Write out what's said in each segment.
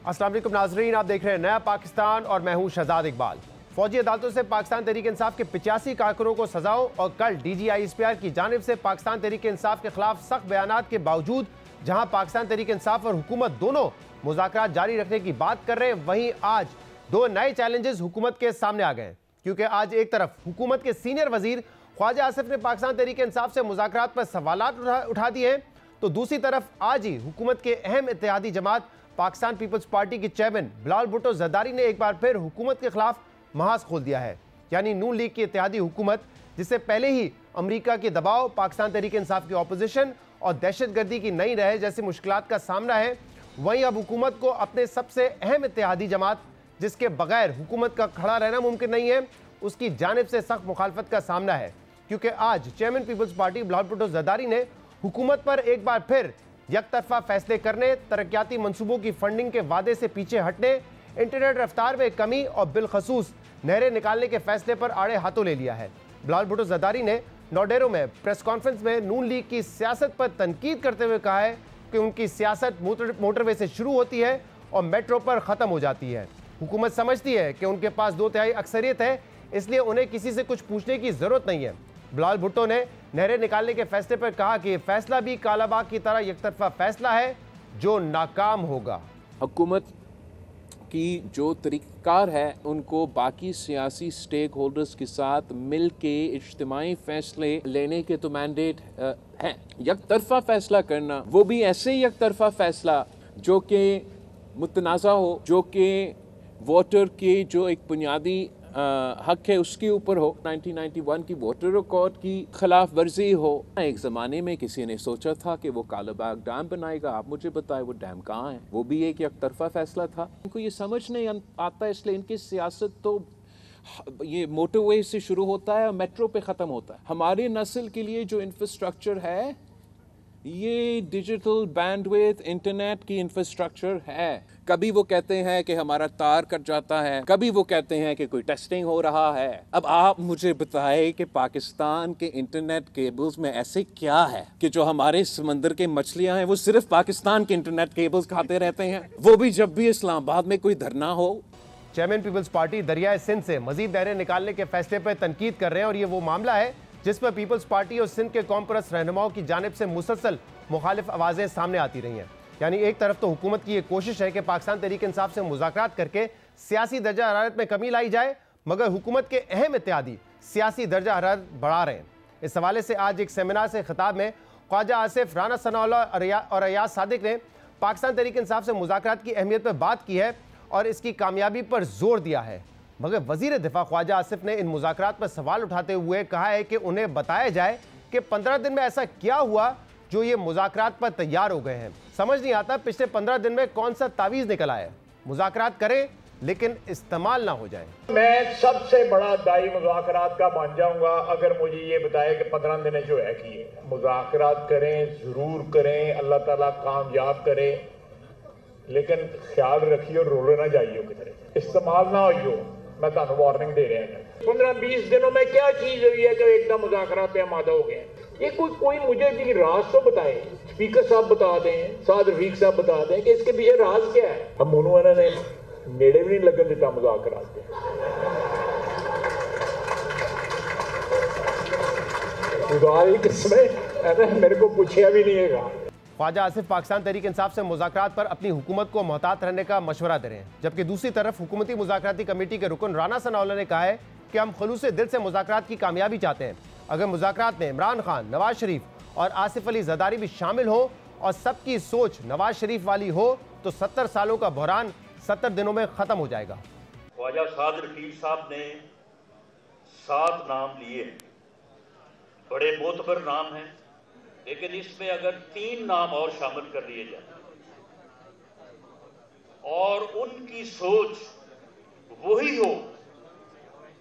अस्सलाम वालेकुम नाजरीन, आप देख रहे हैं नया पाकिस्तान और मैं हूं शहजाद इकबाल। फौजी अदालतों से पाकिस्तान तहरीक इंसाफ के 85 कारकुनों को सजाओं और कल DGI-SPR की जानिब से पाकिस्तान तहरीक इंसाफ के खिलाफ सख्त बयानात के बावजूद जहां पाकिस्तान तहरीक इंसाफ और हुकूमत दोनों मुज़ाकरात जारी रखने की बात कर रहे हैं, वहीं आज दो नए चैलेंजेस हुकूमत के सामने आ गए। क्योंकि आज एक तरफ हुकूमत के सीनियर वजीर ख्वाजा आसिफ ने पाकिस्तान तहरीक इंसाफ से मुज़ाकरात पर सवालात उठा दिए हैं, तो दूसरी तरफ आज ही हुकूमत के अहम इत्तेहादी जमात पाकिस्तान पीपल्स पार्टी के चेयरमैन बिलावल भुट्टो जरदारी ने एक बार फिर हुकूमत के खिलाफ महाज खोल दिया है। यानी नून लीग की इत्तेहादी हुकूमत, जिससे पहले ही अमरीका के दबाव, पाकिस्तान तहरीक इंसाफ की ऑपोजिशन और दहशतगर्दी की नई लहर जैसी मुश्किलात का सामना है, वहीं अब हुकूमत को अपने सबसे अहम इत्तेहादी जमात, जिसके बगैर हुकूमत का खड़ा रहना मुमकिन नहीं है, उसकी जानिब से सख्त मुखालफत का सामना है। क्योंकि आज chairman people's party Bilawal Bhutto Zardari ने हुकूमत पर एक बार फिर यकतरफा फैसले करने, तरक्याती मंसूबों की फंडिंग के वादे से पीछे हटने, इंटरनेट रफ्तार में कमी और बिलखसूस नहरें निकालने के फैसले पर आड़े हाथों ले लिया है। बिलावल भुट्टो जरदारी ने नौडेरो में प्रेस कॉन्फ्रेंस में नून लीग की सियासत पर तनकीद करते हुए कहा है कि उनकी सियासत मोटरवे से शुरू होती है और मेट्रो पर ख़त्म हो जाती है। हुकूमत समझती है कि उनके पास 2/3 अक्सरियत है, इसलिए उन्हें किसी से कुछ पूछने की ज़रूरत नहीं है। बिलावल भुट्टो ने नहरें निकालने के फैसले पर कहा कि यह फैसला भी कालाबाग की तरह यकतरफा फैसला है जो नाकाम होगा। हुकूमत की जो तरीक़ार है उनको बाकी सियासी स्टेक होल्डर्स के साथ मिल के इज्तिमाई फैसले लेने के तो मैंडेट हैं। यकतरफा फैसला करना, वो भी ऐसे यकतरफा फैसला जो कि मुतनाज़ा हो, जो कि वोटर के जो एक बुनियादी हक है उसके ऊपर हो, 1991 की वोटर रिकॉर्ड की खिलाफ वर्जी हो। एक ज़माने में किसी ने सोचा था कि वो कालाबाग डैम बनाएगा, आप मुझे बताएं वो डैम कहाँ है? वो भी एक यकतरफा फैसला था। इनको ये समझ नहीं आता, इसलिए इनकी सियासत तो ये मोटरवे से शुरू होता है और मेट्रो पे ख़त्म होता है। हमारी नस्ल के लिए जो इंफ्रास्ट्रक्चर है ये डिजिटल बैंडविड्थ इंटरनेट की इंफ्रास्ट्रक्चर है। कभी वो कहते हैं कि हमारा तार कट जाता है, कभी वो कहते हैं कि कोई टेस्टिंग हो रहा है। अब आप मुझे बताएं कि पाकिस्तान के इंटरनेट केबल्स में ऐसे क्या है कि जो हमारे समंदर के मछलियां हैं वो सिर्फ पाकिस्तान के इंटरनेट केबल्स खाते रहते हैं, वो भी जब भी इस्लामाबाद में कोई धरना हो। चेयरमैन पीपल्स पार्टी दरियाए सिंध से मजीद नहरें निकालने के फैसले पर तनकीद कर रहे हैं और ये वो मामला है जिस पर पीपल्स पार्टी और सिंध के कौम परस्त रहनुमाओं की जानिब से मुसलसल मुखालिफ आवाज़ें सामने आती रही हैं। यानी एक तरफ तो हुकूमत की ये कोशिश है कि पाकिस्तान तहरीक इंसाफ से मुज़ाकरात करके सियासी दर्जा हरारत में कमी लाई जाए, मगर हुकूमत के अहम इत्तेहादी सियासी दर्जा हरारत बढ़ा रहे हैं। इस हवाले से आज एक सेमिनार से खिताब में ख्वाजा आसिफ, राना सनाउल्लाह और अयाज सादिक ने पाकिस्तान तहरीक इंसाफ से मुज़ाकरात की अहमियत पर बात की है और इसकी कामयाबी पर जोर दिया है। मगर वजीर दिफा ख्वाजा आसिफ ने इन मुज़ाकरात पर सवाल उठाते हुए कहा है कि उन्हें बताया जाए कि 15 दिन में ऐसा क्या हुआ जो ये मुज़ाकरात पर तैयार हो गए हैं। समझ नहीं आता पिछले 15 दिन में कौन सा तावीज़ निकल आया। मुज़ाकरात करें लेकिन इस्तेमाल ना हो जाए। मैं सबसे बड़ा दाई मुज़ाकरात का मान जाऊंगा अगर मुझे ये बताए कि 15 दिन जो है किए। मुज़ाकरात करें, ज़रूर करें, अल्लाह ताला कामयाब करे, लेकिन ख्याल रखिए रोले ना जाइए की तरह, इस्तेमाल ना हो। मैं तुम वार्निंग दे रहे हैं। 15-20 दिनों में क्या चीज हुई है जो एकदम मुज़ाकरात पे आमादा हो गए? ये कोई मुझे जी राज तो बताए, स्पीकर साहब बता दें, साद रफीक साहब बता दें कि इसके पीछे राज क्या है। हम उन्होंने नेड़े भी नहीं लगन देता मुज़ाकरात पे। खुदा की कसम मेरे को पूछा भी नहीं है। ख्वाजा आसिफ पाकिस्तान तहरीक इंसाफ से मुज़ाकरात पर अपनी हुकूमत को मोहतात रहने का मशवरा दे रहे हैं, जबकि दूसरी तरफ हुकूमती मुज़ाकराती कमेटी के रुकन राना सनाउल्लाह ने कहा है कि हम खलूस दिल से मुज़ाकरात की कामयाबी चाहते हैं। अगर मुज़ाकरात में इमरान खान, नवाज शरीफ और आसिफ अली जरदारी भी शामिल हो और सबकी सोच नवाज शरीफ वाली हो तो 70 सालों का बहरान 70 दिनों में ख़त्म हो जाएगा। ख्वाजा साद रफीक साहब ने 7 नाम लिए, बड़े मोतबर नाम हैं, लेकिन इसमें अगर 3 नाम और शामिल कर लिए जाए और उनकी सोच वही हो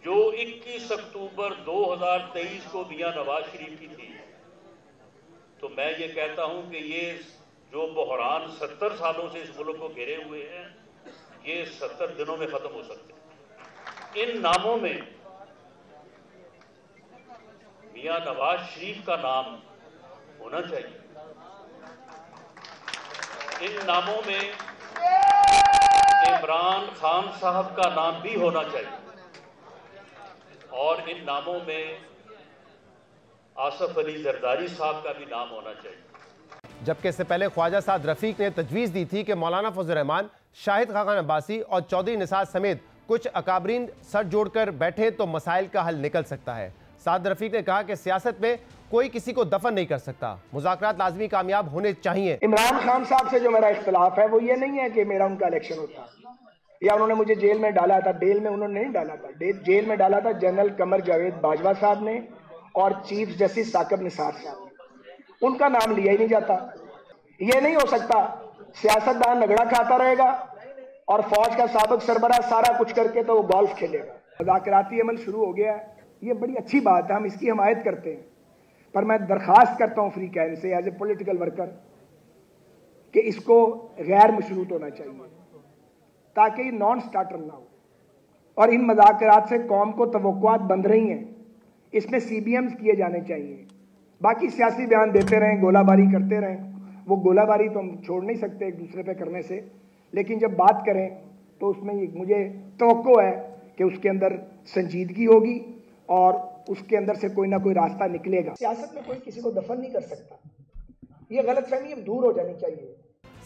जो 21 अक्टूबर 2023 को मियां नवाज शरीफ की थी, तो मैं ये कहता हूं कि ये जो बहरान 70 सालों से इस मुल्क को घेरे हुए हैं, ये 70 दिनों में खत्म हो सकते हैं। इन नामों में मियां नवाज शरीफ का नाम होना चाहिए। इन नामों में इमरान खान साहब का नाम भी होना चाहिए और इन नामों में आसफ अली जरदारी साहब का भी नाम होना चाहिए। जबकि इससे पहले ख्वाजा साद रफीक ने तजवीज़ दी थी कि मौलाना फजल रहमान, शाहिद खान अब्बासी और चौधरी निसार समेत कुछ अकाबरीन सर जोड़कर बैठे तो मसाइल का हल निकल सकता है। साद रफीक ने कहा कि सियासत में कोई किसी को दफन नहीं कर सकता, मुज़ाकरात लाजमी कामयाब होने चाहिए। इमरान खान साहब से जो मेरा इख्तिलाफ है वो ये नहीं है कि मेरा उनका इलेक्शन होता या उन्होंने मुझे जेल में डाला था। जेल में उन्होंने नहीं डाला था, जेल में डाला था जनरल कमर जावेद बाजवा साहब ने और चीफ जस्टिस साकिब निसार साहब ने। उनका नाम लिया ही नहीं जाता। ये नहीं हो सकता सियासतदान रगड़ा खाता रहेगा और फौज का साबिक सरबराह सारा कुछ करके तो वो गोल्फ खेलेगा। मुज़ाकराती अमल शुरू हो गया है, ये बड़ी अच्छी बात है, हम इसकी हिमायत करते हैं। पर मैं दरख्वास्त करता हूँ फ्री कैन से एज ए पॉलिटिकल वर्कर कि इसको गैर मशरूत होना चाहिए ताकि नॉन स्टार्टर ना हो। और इन मुज़ाकरात से कौम को तवक्कुआत बंध रही हैं, इसमें CBMs किए जाने चाहिए। बाकी सियासी बयान देते रहें, गोलाबारी करते रहें, वो गोलाबारी तो हम छोड़ नहीं सकते एक दूसरे पे करने से, लेकिन जब बात करें तो उसमें मुझे तवक्को है कि उसके अंदर संजीदगी होगी और उसके अंदर से कोई ना कोई रास्ता निकलेगा। सियासत में कोई किसी को दफन नहीं कर सकता, ये गलतफहमी अब दूर हो जानी चाहिए।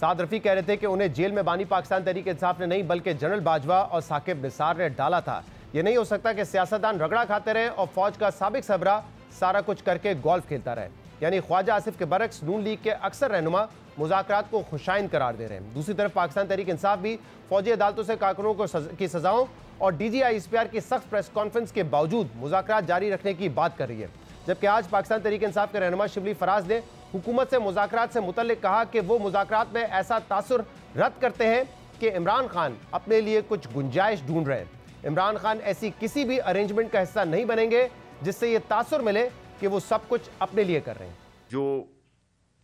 साद रफीक कह रहे थे कि उन्हें जेल में बानी पाकिस्तान तहरीक इंसाफ ने नहीं बल्कि जनरल बाजवा और साकिब निसार ने डाला था। यह नहीं हो सकता कि सियासतदान रगड़ा खाते रहे और फौज का साबिक सरबराह सारा कुछ करके गोल्फ खेलता रहे। यानी ख्वाजा आसिफ के बरक्स नून लीग के अक्सर रहनुमा मुज़ाकरात को खुशाइन करार दे रहे हैं। दूसरी तरफ पाकिस्तान तहरीक इंसाफ भी फौजी अदालतों से कारकुनों की सजाओं और DGI ISPR की सख्त प्रेस कॉन्फ्रेंस के बावजूद मुज़ाकरात जारी रखने की बात कर रही है। जबकि आज पाकिस्तान तहरीक इंसाफ के रहनुमा शिबली फराज ने हुकूमत से मुज़ाकरात से मुतल्लिक कहा कि वो मुज़ाकरात में ऐसा तासुर रद्द करते हैं कि इमरान खान अपने लिए कुछ गुंजाइश ढूंढ रहे हैं। इमरान खान ऐसी किसी भी अरेंजमेंट का हिस्सा नहीं बनेंगे जिससे ये तासुर मिले कि वो सब कुछ अपने लिए कर रहे हैं। जो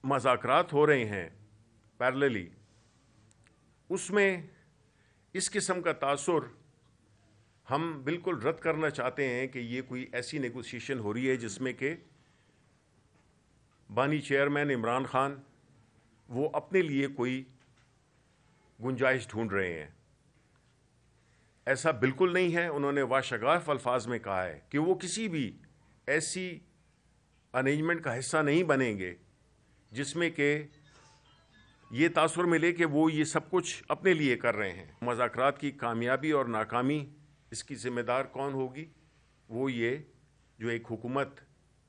मुज़ाकरात हो रहे हैं पैरेलली, उसमें इस किस्म का तासुर हम बिल्कुल रद्द करना चाहते हैं कि ये कोई ऐसी नेगोशिएशन हो रही है जिसमें कि बानी चेयरमैन इमरान खान वो अपने लिए कोई गुंजाइश ढूंढ रहे हैं। ऐसा बिल्कुल नहीं है। उन्होंने वाशगाफ अल्फाज में कहा है कि वो किसी भी ऐसी अरेंजमेंट का हिस्सा नहीं बनेंगे जिसमें कि ये तासुर मिले कि वो ये सब कुछ अपने लिए कर रहे हैं। मुज़ाकरात की कामयाबी और नाकामी इसकी जिम्मेदार कौन होगी? वो ये जो एक हुकूमत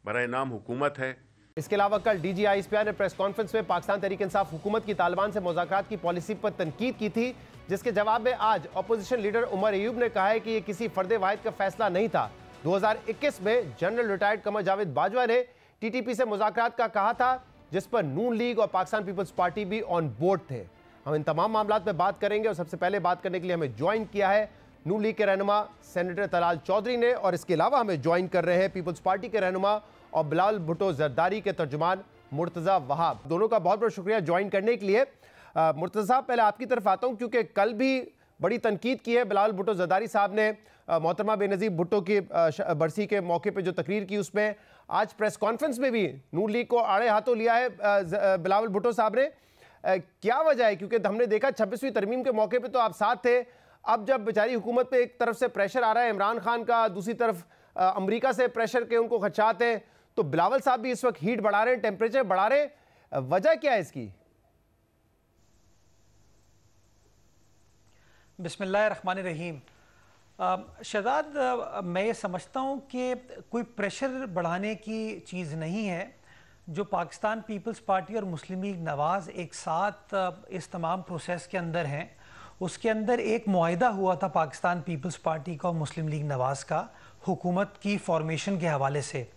बराए नाम हुकूमत है। इसके अलावा कल DGI ISPR ने प्रेस कॉन्फ्रेंस में पाकिस्तान तहरीक इंसाफ हुकूमत की तालिबान से मुज़ाकरात की पॉलिसी पर तनकीद की थी, जिसके जवाब में आज अपोजिशन लीडर उमर अयूब ने कहा है कि यह किसी फर्द वाहिद का फैसला नहीं था। 2021 में जनरल रिटायर्ड कमर जावेद बाजवा ने TTP से मुज़ाकरात का कहा था, जिस पर नून लीग और पाकिस्तान पीपल्स पार्टी भी ऑन बोर्ड थे। हम इन तमाम मामलों पर बात करेंगे और सबसे पहले बात करने के लिए हमें ज्वाइन किया है नून लीग के रहनुमा सेनेटर तलाल चौधरी ने, और इसके अलावा हमें ज्वाइन कर रहे हैं पीपल्स पार्टी के रहनुमा और बिलावल भुट्टो जरदारी के तर्जुमान मुर्तज़ा वहाब। दोनों का बहुत बहुत शुक्रिया ज्वाइन करने के लिए। मुर्तज़ा साहब, पहले आपकी तरफ आता हूं क्योंकि कल भी बड़ी तनकीद की है बिलावल भुट्टो जरदारी साहब ने मोहतरमा बेनज़ीर भुट्टो की बरसी के मौके पर जो तकरीर की, उसमें आज प्रेस कॉन्फ्रेंस में भी नून लीग को आड़े हाथों लिया है बिलावल भुट्टो साहब ने। क्या वजह है? क्योंकि हमने देखा 26वीं तरमीम के मौके पर तो आप साथ थे। अब जब बेचारी हुकूमत पे एक तरफ से प्रेशर आ रहा है इमरान खान का, दूसरी तरफ अमेरिका से प्रेशर के उनको खदशात हैं, तो बिलावल साहब भी इस वक्त हीट बढ़ा रहे हैं, टेम्परेचर बढ़ा रहे हैं। वजह क्या है इसकी? बिस्मिल्लाहिर्रहमानिर्रहीम। शहजाद, मैं ये समझता हूँ कि कोई प्रेशर बढ़ाने की चीज़ नहीं है। जो पाकिस्तान पीपल्स पार्टी और मुस्लिम लीग नवाज़ एक साथ इस तमाम प्रोसेस के अंदर हैं, उसके अंदर एक मुआहिदा हुआ था पाकिस्तान पीपल्स पार्टी का और मुस्लिम लीग नवाज़ का हुकूमत की फॉर्मेशन के हवाले से,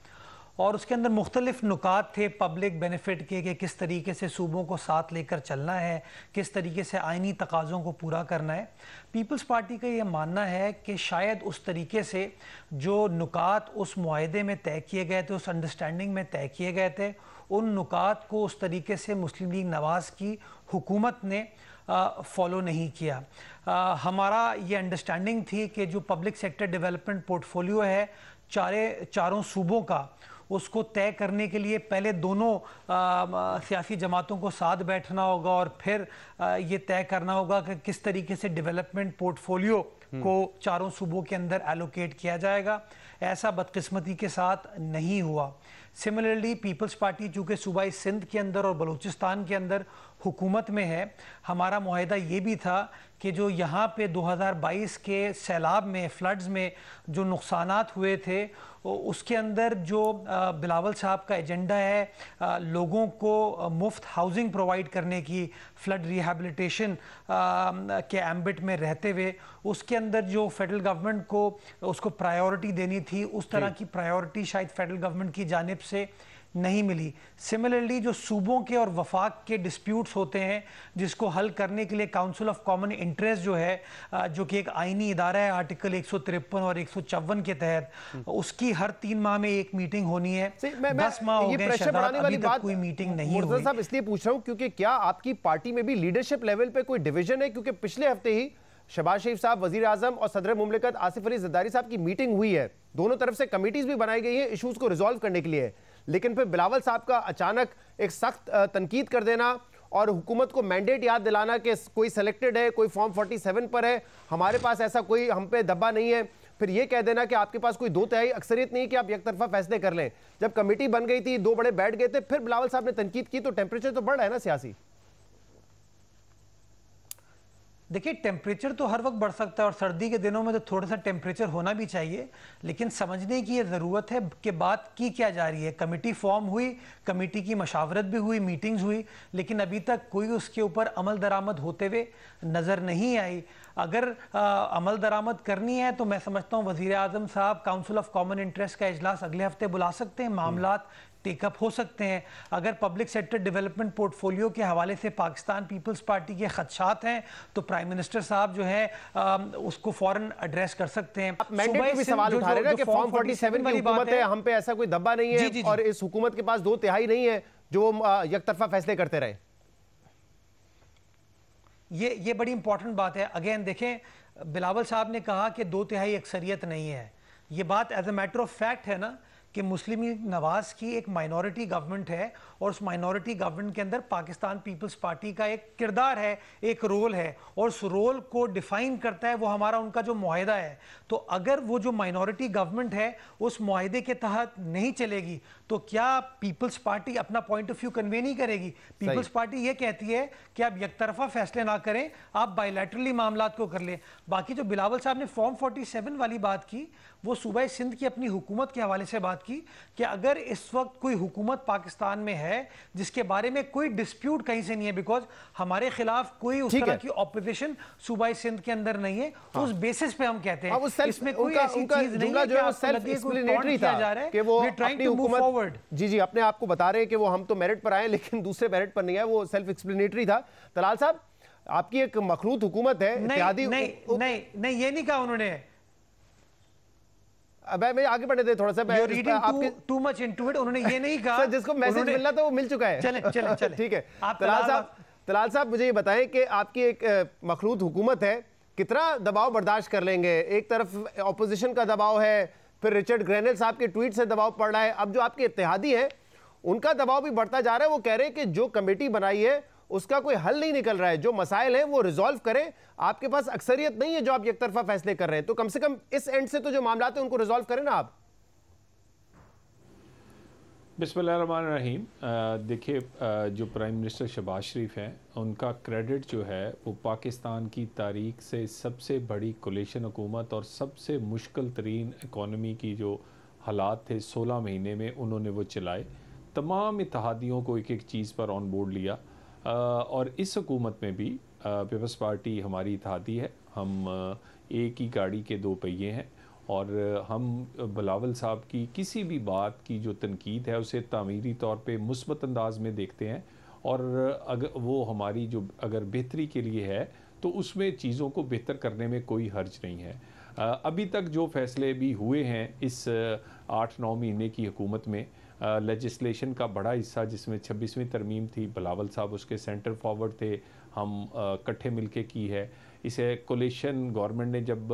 और उसके अंदर मुख्तलिफ नुकात थे पब्लिक बेनिफिट के कि किस तरीके से सूबों को साथ लेकर चलना है, किस तरीके से आइनी तकाज़ों को पूरा करना है। पीपल्स पार्टी का ये मानना है कि शायद उस तरीके से जो नुकात उस मुआहिदे में तय किए गए थे, उस अंडरस्टैंडिंग में तय किए गए थे, उन नुकात को उस तरीके से मुस्लिम लीग नवाज़ की हुकूमत ने फॉलो नहीं किया। हमारा ये अंडरस्टैंडिंग थी कि जो पब्लिक सेक्टर डेवलपमेंट पोर्टफोलियो है चारों सूबों का, उसको तय करने के लिए पहले दोनों सियासी जमातों को साथ बैठना होगा और फिर ये तय करना होगा कि किस तरीके से डेवलपमेंट पोर्टफोलियो को चारों सूबों के अंदर एलोकेट किया जाएगा। ऐसा बदकिस्मती के साथ नहीं हुआ। सिमिलरली पीपल्स पार्टी चूँकि सूबाई सिंध के अंदर और बलूचिस्तान के अंदर हुकूमत में है, हमारा मुआहदा ये भी था कि जो यहाँ पे 2022 के सैलाब में, फ्लड्स में जो नुकसानात हुए थे, उसके अंदर जो बिलावल साहब का एजेंडा है लोगों को मुफ्त हाउसिंग प्रोवाइड करने की, फ्लड रिहैबिलिटेशन के एम्बिट में रहते हुए, उसके अंदर जो फेडरल गवर्नमेंट को उसको प्रायोरिटी देनी थी, उस तरह की प्रायोरिटी शायद फेडरल गवर्नमेंट की जानिब से नहीं मिली। सिमिलरली जो सूबों के और वफाक के डिस्प्यूट्स होते हैं जिसको हल करने के लिए काउंसिल ऑफ कॉमन इंटरेस्ट जो है, जो कि एक आईनी इदारा है आर्टिकल 153 और 154 के तहत, उसकी हर 3 माह में एक मीटिंग होनी है। 10 माह हो गए शहजाद, अभी तक कोई मीटिंग नहीं हुई। साहब इसलिए पूछ रहा हूं क्योंकि क्या आपकी पार्टी में भी लीडरशिप लेवल पे कोई डिवीजन है? क्योंकि पिछले हफ्ते ही शहबाज शरीफ साहब, वजीर आजम और सदर मुमलिकत आसिफ अली जरदारी साहब की मीटिंग हुई है। दोनों तरफ से कमिटीज भी बनाई गई हैं इश्यूज को रिजॉल्व करने के लिए, लेकिन फिर बिलावल साहब का अचानक एक सख्त तनकीद कर देना और हुकूमत को मैंडेट याद दिलाना कि कोई सेलेक्टेड है, कोई फॉर्म 47 पर है, हमारे पास ऐसा कोई हम पे दब्बा नहीं है, फिर ये कह देना कि आपके पास कोई 2/3 अक्सरियत नहीं कि आप एक तरफा फैसले कर लें। जब कमेटी बन गई थी, 2 बड़े बैठ गए थे, फिर बिलावल साहब ने तनकीद की, तो टेम्परेचर तो बढ़ रहा है ना सियासी। देखिए टेम्परेचर तो हर वक्त बढ़ सकता है और सर्दी के दिनों में तो थोड़ा सा टेम्परेचर होना भी चाहिए, लेकिन समझने की ये ज़रूरत है कि बात की क्या जा रही है। कमेटी फॉर्म हुई, कमेटी की मशावरत भी हुई, मीटिंग्स हुई, लेकिन अभी तक कोई उसके ऊपर अमल दरामद होते हुए नज़र नहीं आई। अगर अमल दरामद करनी है तो मैं समझता हूँ वज़ीर आज़म साहब काउंसिल ऑफ कॉमन इंटरेस्ट का इजलास अगले हफ्ते बुला सकते हैं, मामलात टेकअप हो सकते हैं। अगर पब्लिक सेक्टर डेवलपमेंट पोर्टफोलियो के हवाले से पाकिस्तान पीपल्स पार्टी के खदशात हैं तो प्राइम मिनिस्टर साहब जो है उसको फौरन एडरेस कर सकते हैं। मैंडेट पे भी सवाल उठा रहे हैं कि फॉर्म 47 की हुकूमत है, हम पे ऐसा कोई दब्बा नहीं है। जी। और इस हुकूमत के पास 2/3 नहीं है जो यकतरफा फैसले करते रहे। ये बड़ी इंपॉर्टेंट बात है। अगेन देखें, बिलावल साहब ने कहा कि 2/3 अक्सरियत नहीं है। ये बात as a matter of fact है ना कि मुस्लिम लीग नवाज की एक माइनॉरिटी गवर्नमेंट है और उस माइनॉरिटी गवर्नमेंट के अंदर पाकिस्तान पीपल्स पार्टी का एक किरदार है, एक रोल है, और उस रोल को डिफाइन करता है वो हमारा उनका जो मुआहदा है। तो अगर वो जो माइनॉरिटी गवर्नमेंट है उस मुआहदे के तहत नहीं चलेगी तो क्या पीपल्स पार्टी अपना पॉइंट ऑफ व्यू कन्वे नहीं करेगी? पीपल्स पार्टी ये कहती है कि आप एकतरफा फैसले ना करें, आप बायलैटरली मामलात को कर लें। बाकी जो बिलावल साहब ने फॉर्म 47 वाली बात की, वो सूबा सिंध की अपनी हुकूमत के हवाले से बात की कि अगर इस वक्त कोई हुकूमत पाकिस्तान में है जिसके बारे में कोई डिस्प्यूट कहीं से नहीं है, बिकॉज हमारे खिलाफ कोई उस तरह की ऑपोजिशन सूबा सिंध के अंदर नहीं है, उस बेसिस पे हम कहते हैं इसमें कोई ऐसी चीज नहीं है कि सेल्फ एक्सप्लेनेटरी था कि वो अपनी हुकूमत जी अपने आप को बता रहे हैं कि वो हम तो मेरिट पर आए लेकिन दूसरे मेरिट पर नहीं है, वो सेल्फ एक्सप्लेनेटरी था। तलाल साहब, आपकी एक मखलूत हुकूमत है। नहीं ये नहीं कहा उन्होंने। अब मैं आगे बढ़ने दे थोड़ा सा, आपके टू मच इनटू इट। उन्होंने ये नहीं कहा जिसको मैसेज मिलना था वो मिल चुका है। चले ठीक है। तलाल साहब मुझे ये बताएं कि आपकी एक मखलूत हुकूमत है, कितना दबाव बर्दाश्त कर लेंगे? एक तरफ ऑपोजिशन का दबाव है, फिर रिचर्ड ग्रेनेल साहब के ट्वीट से दबाव पड़ रहा है, अब जो आपके इत्तेहादी हैं उनका दबाव भी बढ़ता जा रहा है। वो कह रहे हैं कि जो कमेटी बनाई है उसका कोई हल नहीं निकल रहा है, जो मसाइल हैं वो रिजॉल्व करें, आपके पास अक्सरियत नहीं है जो आप एक तरफा फैसले कर रहे हैं, तो कम से कम इस एंड से तो जो मामला है उनको रिजॉल्व करें ना आप। बिस्मिल्लाहिर्रहमानिर्रहीम। देखिए, जो प्राइम मिनिस्टर शहबाज शरीफ हैं उनका क्रेडिट जो है वो पाकिस्तान की तारीख से सबसे बड़ी कोलिशन हुकूमत और सबसे मुश्किल तरीन इकॉनमी की जो हालात थे 16 महीने में उन्होंने वो चलाए, तमाम इत्तेहादियों को एक एक चीज़ पर ऑन बोर्ड लिया। और इस हुकूमत में भी पीपल्स पार्टी हमारी इत्तेहादी है, हम एक ही गाड़ी के 2 पहिए हैं और हम बिलावल साहब की किसी भी बात की जो तनकीद है उसे तामीरी तौर पे मुस्बत अंदाज में देखते हैं और अगर वो हमारी जो अगर बेहतरी के लिए है तो उसमें चीज़ों को बेहतर करने में कोई हर्ज नहीं है। अभी तक जो फैसले भी हुए हैं इस 8-9 महीने की हुकूमत में, लेजिस्लेशन का बड़ा हिस्सा जिसमें 26वीं तरमीम थी, बिलावल साहब उसके सेंटर फॉरवर्ड थे, हम इकट्ठे मिलके की है। इसे कोलिशन गवर्नमेंट ने जब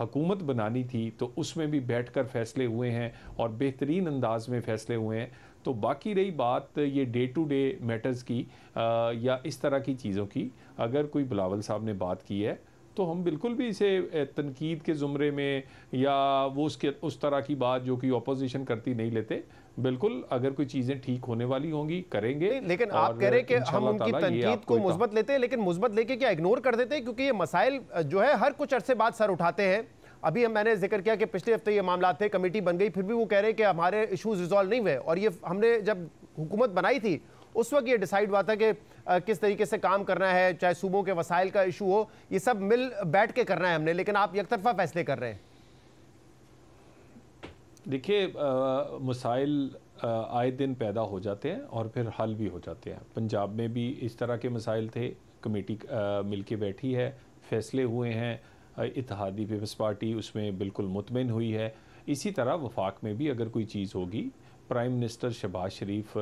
हुकूमत बनानी थी तो उसमें भी बैठकर फैसले हुए हैं और बेहतरीन अंदाज में फैसले हुए हैं। तो बाकी रही बात ये डे टू डे मैटर्स की या इस तरह की चीज़ों की, अगर कोई बिलावल साहब ने बात की है तो हम बिल्कुल भी इसे तनकीद के ज़ुमरे में या वो उस तरह की बात जो कि अपोजिशन करती नहीं लेते। बिल्कुल अगर कोई चीज़ें ठीक होने वाली होंगी करेंगे। लेकिन आप कह रहे हैं कि हम उनकी तनकीद को मुस्बत लेते हैं, लेकिन मुस्बत लेके क्या इग्नोर कर देते हैं? क्योंकि ये मसाइल जो है हर कुछ अरसे बाद सर उठाते हैं। अभी मैंने जिक्र किया कि पिछले हफ्ते ये मामला थे, कमेटी बन गई, फिर भी वो कह रहे हैं कि हमारे इशूज़ रिजॉल्व नहीं हुए। और ये हमने जब हुकूमत बनाई थी उस वक्त ये डिसाइड हुआ था कि किस तरीके से काम करना है, चाहे सूबों के वसाइल का इशू हो, ये सब मिल बैठ के करना है हमने। लेकिन आप एकतरफा फैसले कर रहे हैं। देखिए मसाइल आए दिन पैदा हो जाते हैं और फिर हल भी हो जाते हैं। पंजाब में भी इस तरह के मसाइल थे, कमेटी मिलके बैठी है, फैसले हुए हैं, इत्तेहादी पीपल्स पार्टी उसमें बिल्कुल मुतमिन हुई है। इसी तरह वफाक में भी अगर कोई चीज़ होगी, प्राइम मिनिस्टर शहबाज शरीफ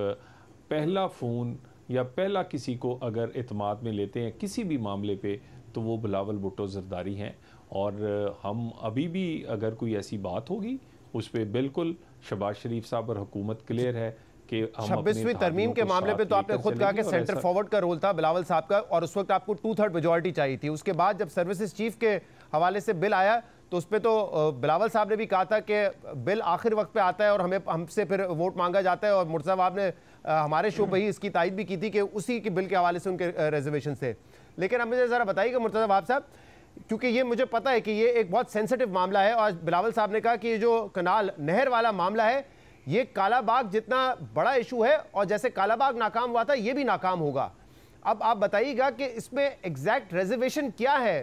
पहला फ़ोन या पहला किसी को अगर एतमाद में लेते हैं किसी भी मामले पे तो वो बिलावल भुट्टो ज़रदारी हैं। और हम अभी भी अगर कोई ऐसी बात होगी उस पर बिल्कुल शहबाज शरीफ साहब और हुकूमत क्लियर है कि 26वीं तरमीम के मामले पे तो आपने खुद कहा कि सेंटर फॉरवर्ड का रोल था बिलावल साहब का, और उस वक्त आपको 2/3 मेजॉरिटी चाहिए थी। उसके बाद जब सर्विसेज चीफ के हवाले से बिल आया तो उस पर तो बिलावल साहब ने भी कहा था कि बिल आखिर वक्त पे आता है और हमसे फिर वोट मांगा जाता है। और मुर्तज़ा साहब ने हमारे शो पर ही इसकी तायद भी की थी कि उसी के बिल के हवाले से उनके रिजर्वेशन थे। लेकिन अब मुझे ज़रा बताइएगा मुर्तज़ा साहब, क्योंकि ये मुझे पता है कि ये एक बहुत सेंसिटिव मामला है, और बिलावल साहब ने कहा कि ये जो कनाल नहर वाला मामला है ये कालाबाग जितना बड़ा इशू है, और जैसे कालाबाग नाकाम हुआ था ये भी नाकाम होगा। अब आप बताइएगा कि इसमें एग्जैक्ट रिजर्वेशन क्या है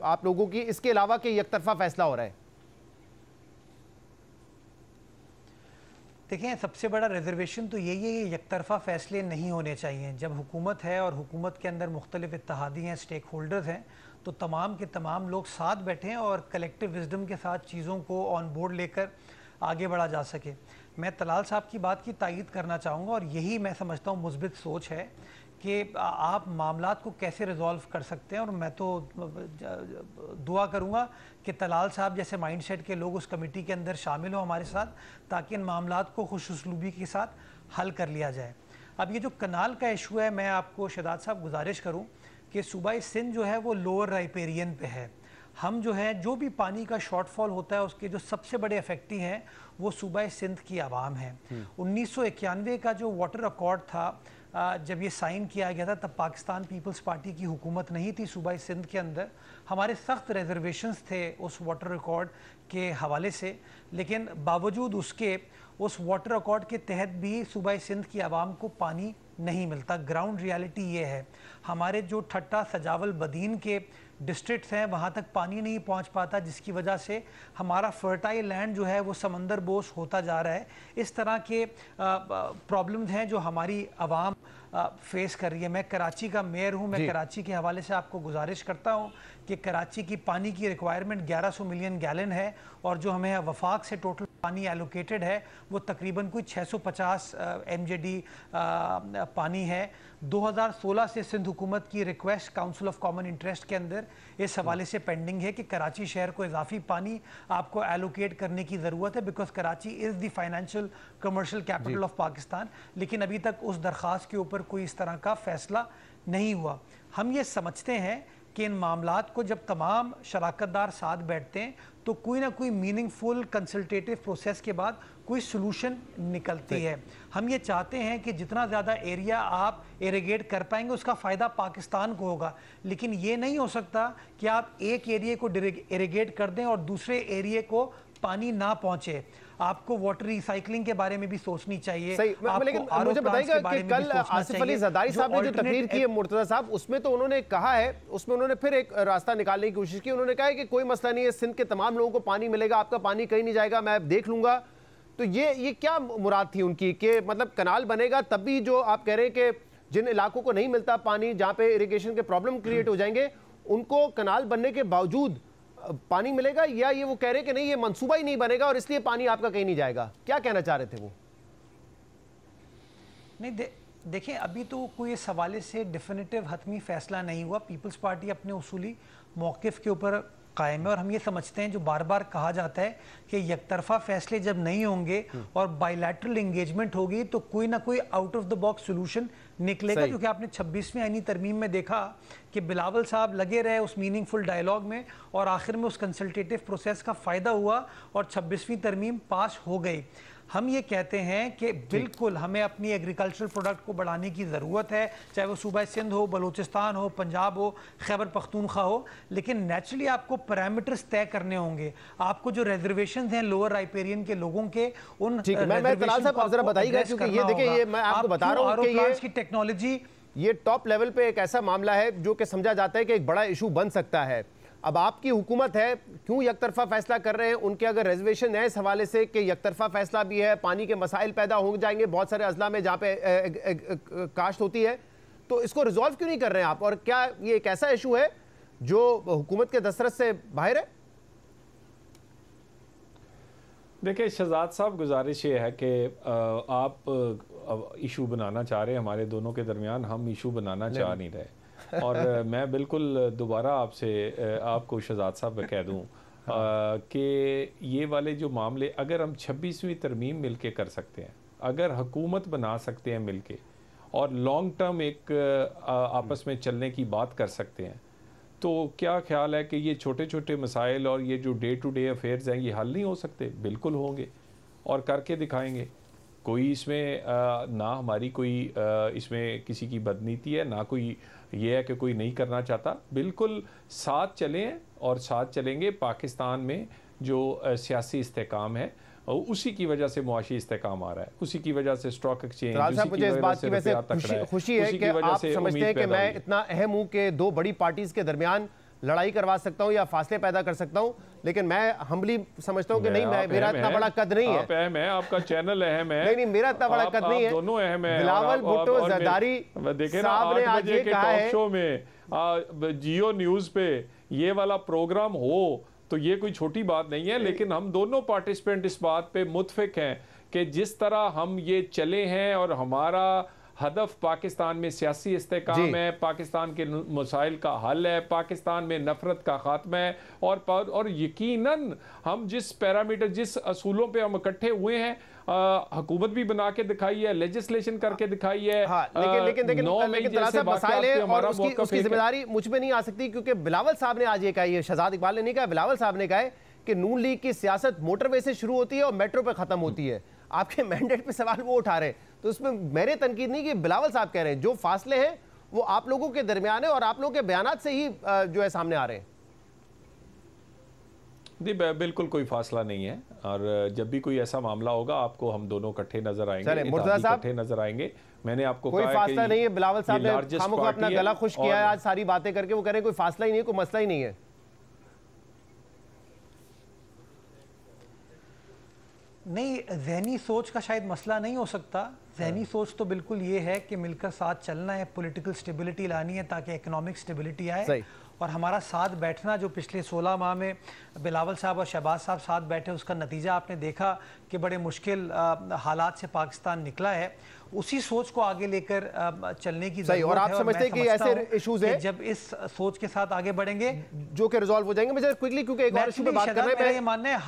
आप लोगों की, इसके अलावा कि एक तरफा फैसला हो रहा है? देखिए, सबसे बड़ा रिजर्वेशन तो यही है कि एक तरफा फैसले नहीं होने चाहिए। जब हुकूमत है और हुकूमत के अंदर मुख्तलिफ इत्तेहादी हैं, स्टेक होल्डर्स हैं, तो तमाम के तमाम लोग साथ बैठें और कलेक्टिव विजडम के साथ चीज़ों को ऑन बोर्ड लेकर आगे बढ़ा जा सके। मैं तलाल साहब की बात की तायीद करना चाहूँगा, और यही मैं समझता हूँ मुस्बित सोच है कि आप मामलात को कैसे रिजॉल्व कर सकते हैं। और मैं तो दुआ करूँगा कि तलाल साहब जैसे माइंडसेट के लोग उस कमेटी के अंदर शामिल हों हमारे साथ, ताकि इन मामलात को खुशउस्लूबी के साथ हल कर लिया जाए। अब ये जो कनाल का इशू है, मैं आपको शहजाद साहब गुजारिश करूँ कि सूबाई सिंध जो है वो लोअर राइपेरियन पे है। हम जो है जो भी पानी का शॉर्टफॉल होता है उसके जो सबसे बड़े अफेक्टी हैं वो सूबाई सिंध की आवाम है। 1991 का जो वाटर अकॉर्ड था, जब ये साइन किया गया था तब पाकिस्तान पीपल्स पार्टी की हुकूमत नहीं थी सूबाई सिंध के अंदर। हमारे सख्त रिजर्वेशंस थे उस वाटर अकॉर्ड के हवाले से, लेकिन बावजूद उसके उस वाटर अकॉर्ड के तहत भी सूबाई सिंध की आवाम को पानी नहीं मिलता। ग्राउंड रियलिटी ये है। हमारे जो ठट्टा, सजावल, बदीन के डिस्ट्रिक्ट्स हैं वहाँ तक पानी नहीं पहुँच पाता, जिसकी वजह से हमारा फर्टाइल लैंड जो है वो समंदर बोस होता जा रहा है। इस तरह के प्रॉब्लम्स हैं जो हमारी आवाम फेस कर रही है। मैं कराची का मेयर हूँ, मैं कराची के हवाले से आपको गुजारिश करता हूँ कि कराची की पानी की रिक्वायरमेंट 1100 मिलियन गैलन है, और जो हमें वफाक से टोटल पानी एलोकेटेड है वो तकरीबन कोई 650 MJD पानी है। 2016 से सिंध हुकूमत की request council of common interest के अंदर इस हवाले से पेंडिंग है कि कराची शहर को इजाफी पानी आपको एलोकेट करने की ज़रूरत है, because Karachi is the financial commercial capital of Pakistan. लेकिन अभी तक उस दरख्वास्त के ऊपर कोई इस तरह का फैसला नहीं हुआ। हम ये समझते हैं कि इन मामलात को जब तमाम शराकतदार साथ बैठते हैं तो कोई ना कोई मीनिंगफुल कंसल्टेटिव प्रोसेस के बाद कोई सलूशन निकलती है। हम ये चाहते हैं कि जितना ज़्यादा एरिया आप इरिगेट कर पाएंगे उसका फ़ायदा पाकिस्तान को होगा, लेकिन ये नहीं हो सकता कि आप एक एरिया को इरिगेट कर दें और दूसरे एरिया को पानी ना पहुंचे। आपको वाटर रिसाइकलिंग के बारे में भी सोचनी चाहिए। सही, लेकिन मुझे बताइएगा कि कल आसिफ अली ज़रदारी साहब ने जो तकरीर की है मुर्तज़ा साहब, उसमें तो उन्होंने कहा है, उसमें उन्होंने फिर एक रास्ता निकालने की कोशिश की। उन्होंने कहा है कि कोई मसला नहीं है, सिंध के तमाम लोगों को पानी मिलेगा, आपका पानी कहीं नहीं जाएगा, मैं देख लूंगा। तो ये क्या मुराद थी उनकी कि मतलब कनाल बनेगा तब भी जो आप कह रहे हैं कि जिन इलाकों को नहीं मिलता पानी, जहाँ पे इरिगेशन के प्रॉब्लम क्रिएट हो जाएंगे, उनको कनाल बनने के बावजूद पानी मिलेगा, या ये वो कह रहे हैं कि नहीं ये मंसूबा ही नहीं बनेगा और इसलिए पानी आपका कहीं नहीं जाएगा? क्या कहना चाह रहे थे वो? नहीं, देखें, अभी तो कोई इस हवाले से डिफिनेटिव हतमी फैसला नहीं हुआ। पीपल्स पार्टी अपने उसूली मौक़िफ़ के ऊपर कायम है और हम ये समझते हैं, जो बार बार कहा जाता है कि यकतरफा फैसले जब नहीं होंगे और बायलैटरल एंगेजमेंट होगी तो कोई ना कोई out of the box solution निकलेगा। क्योंकि आपने 26वीं आईनी तरमीम में देखा कि बिलावल साहब लगे रहे उस मीनिंगफुल डायलॉग में और आखिर में उस कंसल्टेटिव प्रोसेस का फ़ायदा हुआ और 26वीं तरमीम पास हो गई। हम ये कहते हैं कि बिल्कुल हमें अपनी एग्रीकल्चरल प्रोडक्ट को बढ़ाने की ज़रूरत है, चाहे वो सूबा सिंध हो, बलूचिस्तान हो, पंजाब हो, खैबर पख्तूनख्वा हो, लेकिन नेचुरली आपको पैरामीटर्स तय करने होंगे। आपको जो रिजर्वेशन हैं लोअर राइपेरियन के लोगों के, उन बताइएगा, क्योंकि ये देखिए, ये मैं आपको बता रहा हूँ कि ये टेक्नोलॉजी, ये टॉप लेवल पे एक ऐसा मामला है जो कि समझा जाता है कि एक बड़ा इशू बन सकता है। अब आपकी हुकूमत है, क्यों यकतरफा फैसला कर रहे हैं? उनके अगर रिजर्वेशन है इस हवाले से कि यकतरफा फैसला भी है, पानी के मसाइल पैदा हो जाएंगे बहुत सारे अजला में जहाँ पे काश्त होती है, तो इसको रिजॉल्व क्यों नहीं कर रहे हैं आप? और क्या ये एक ऐसा इशू है जो हुकूमत के दस्तरस से बाहर है? देखिए शहजाद साहब, गुजारिश ये है कि आप इशू बनाना चाह रहे हैं हमारे दोनों के दरमियान, हम इशू बनाना चाह नहीं रहे। और मैं बिल्कुल दोबारा आपको शहजाद साहब कह दूं कि ये वाले जो मामले अगर हम 26वीं तरमीम मिलके कर सकते हैं, अगर हुकूमत बना सकते हैं मिलके और लॉन्ग टर्म एक आपस में चलने की बात कर सकते हैं, तो क्या ख्याल है कि ये छोटे छोटे मसाइल और ये जो डे टू डे अफेयर्स हैं ये हल नहीं हो सकते? बिल्कुल होंगे और करके दिखाएंगे। कोई इसमें ना हमारी कोई इसमें किसी की बदनीति है, ना कोई ये है कि कोई नहीं करना चाहता। बिल्कुल साथ चलें और साथ चलेंगे। पाकिस्तान में जो सियासी इस्तेकाम है उसी की वजह से मुआशी इस्तेकाम आ रहा है, उसी की वजह से स्टॉक एक्सचेंज, मुझे इस बात की वजह से खुशी है कि आप समझते हैं कि मैं इतना अहम हूं कि दो बड़ी पार्टीज के दरमियान लड़ाई करवा सकता हूं या फासले पैदा कर सकता हूं, लेकिन मैं हम्बली समझता हूं कि नहीं, मेरा इतना बड़ा कद नहीं है। आप अहम है, आपका चैनल अहम है। नहीं, मेरा इतना बड़ा कद नहीं है। दोनों अहम है। बिलावल भुट्टो जरदारी साहब ने आज ये कहा है शो में जियो न्यूज पे ये वाला प्रोग्राम हो तो ये कोई छोटी बात नहीं है। लेकिन हम दोनों पार्टिसिपेंट इस बात पे मुत्फिक हैं कि जिस तरह हम ये चले हैं और हमारा हदफ पाकिस्तान में सियासी इस्तेकाम है, पाकिस्तान के मसाइल का हल है, पाकिस्तान में नफरत का खात्मा है और यकीनन हम जिस पैरामीटर, जिस असूलों पे हम इकट्ठे हुए हैं, हुकूमत भी बना के दिखाई है, लेजिस्लेशन करके दिखाई है। हाँ, लेकिन मसाइल है और उसकी जिम्मेदारी मुझ पे नहीं आ सकती, क्योंकि बिलावल साहब ने आज ये कहा, शहजाद इकबाल ने नहीं कहा, बिलावल साहब ने कहा है कि नून लीग की सियासत मोटरवे से शुरू होती है और मेट्रो पे खत्म होती है। आपके मैंडेट पे सवाल वो उठा रहे हैं, तो उसमें मेरे तनकीद नहीं कि बिलावल साहब कह रहे हैं, जो फासले हैं वो आप लोगों के दरमियान है और आप लोगों के बयानात से ही जो है सामने आ रहे हैं। जी बिल्कुल कोई फासला नहीं है और जब भी कोई ऐसा मामला होगा आपको हम दोनों इकट्ठे नजर आएंगे, इकट्ठे नजर आएंगे। मैंने आपको कोई फासला नहीं है। बिलावल साहब ने खामोखा अपना गला खुश किया है आज सारी बातें करके, वो कह रहे हैं कोई फासला ही नहीं है, कोई मसला ही नहीं है। नहीं, ज़हनी सोच का शायद मसला नहीं हो सकता। ज़हनी सोच तो बिल्कुल ये है कि मिलकर साथ चलना है, पॉलिटिकल स्टेबिलिटी लानी है ताकि इकोनॉमिक स्टेबिलिटी आए। और हमारा साथ बैठना जो पिछले 16 माह में बिलावल साहब और शहबाज साहब साथ बैठे, उसका नतीजा आपने देखा कि बड़े मुश्किल हालात से पाकिस्तान निकला है। उसी सोच को आगे लेकर चलने की जरूरत है। और आप समझते हैं कि ऐसे इश्यूज हैं जब इस सोच के साथ आगे बढ़ेंगे जो कि रिजॉल्व हो जाएंगे। मुझे क्विकली, क्योंकि एक और इशू पे बात कर रहे हैं, मेरा ये मानना है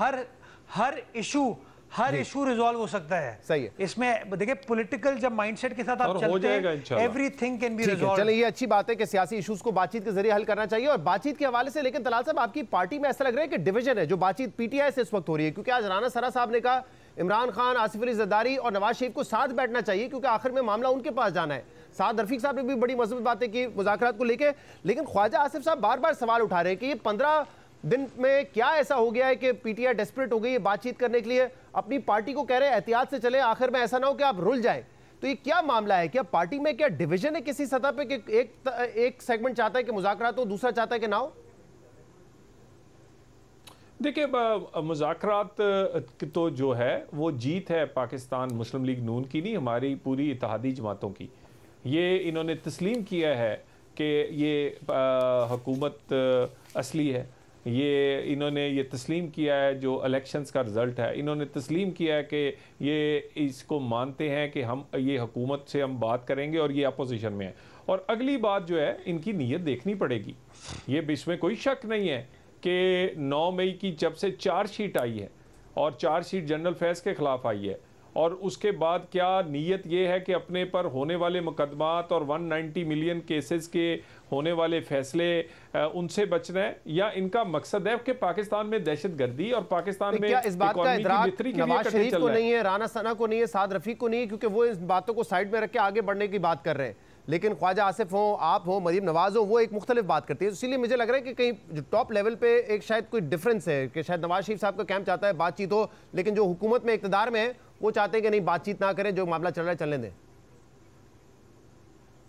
हर इशू रिजॉल्व हो सकता है। सही है। इसमें देखिए पॉलिटिकल जब माइंडसेट के साथ आप चलते हैं, एवरीथिंग कैन बी रिजॉल्व। चलिए, ये अच्छी बात है कि सियासी इश्यूज को बातचीत के जरिए हल करना चाहिए और बातचीत के हवाले से। लेकिन तलाल साहब, आपकी पार्टी में ऐसा लग रहा है कि डिवीजन है जो बातचीत पीटीआई से इस वक्त हो रही है, क्योंकि आज राना सरा साहब ने कहा इमरान खान, आसिफ अली जरदारी और नवाज शरीफ को साथ बैठना चाहिए क्योंकि आखिर में मामला उनके पास जाना है। साद रफीक साहब ने भी बड़ी मजबूत बातें की मुज़ाकरात को लेकर, लेकिन ख्वाजा आसिफ साहब बार बार सवाल उठा रहे हैं कि ये 15 दिन में क्या ऐसा हो गया है कि पीटीआई डेस्परेट हो गई है बातचीत करने के लिए, अपनी पार्टी को कह रहे हैं एहतियात से चले, आखिर में ऐसा ना हो कि आप रुल जाए। तो ये क्या मामला है? क्या पार्टी में क्या डिवीजन है किसी सतह पे कि एक सेगमेंट चाहता है कि मुज़ाकरात हो, दूसरा चाहता है कि ना हो? देखिए, मुज़ाकरात तो जो है वो जीत है पाकिस्तान मुस्लिम लीग नून की नहीं, हमारी पूरी इत्तेहादी जमातों की। ये इन्होंने तस्लीम किया है कि ये हुकूमत असली है, ये इन्होंने ये तस्लीम किया है, जो इलेक्शंस का रिज़ल्ट है, इन्होंने तस्लीम किया है कि ये इसको मानते हैं कि हम ये हुकूमत से हम बात करेंगे और ये अपोजिशन में है। और अगली बात जो है, इनकी नीयत देखनी पड़ेगी। ये इसमें कोई शक नहीं है कि 9 मई की जब से चार्जशीट आई है और चार्जशीट जनरल फैज़ के ख़िलाफ़ आई है, और उसके बाद क्या नीयत ये है कि अपने पर होने वाले मुकदमात और 190 मिलियन केसेस के होने वाले फैसले उनसे बचना है, या इनका मकसद है कि पाकिस्तान में दहशतगर्दी और पाकिस्तान में क्या इस बात का इदराक नवाज शरीफ को नहीं है, राना सना को नहीं है, साद रफीक को नहीं है, क्योंकि वो इस बातों को साइड में रख के आगे बढ़ने की बात कर रहे हैं, लेकिन ख्वाजा आसिफ हो, आप हो, मरीम नवाज हो, वो एक मुख्तलिफ बात करती है। इसीलिए मुझे लग रहा है कि कहीं जो टॉप लेवल पे एक शायद कोई डिफरेंस है कि शायद नवाज शरीफ साहब का कैंप चाहता है बातचीत हो, लेकिन जो हुकूमत में इक़्तिदार में है वो चाहते हैं कि नहीं, बातचीत ना करें, जो मामला चल रहा है चलने दें।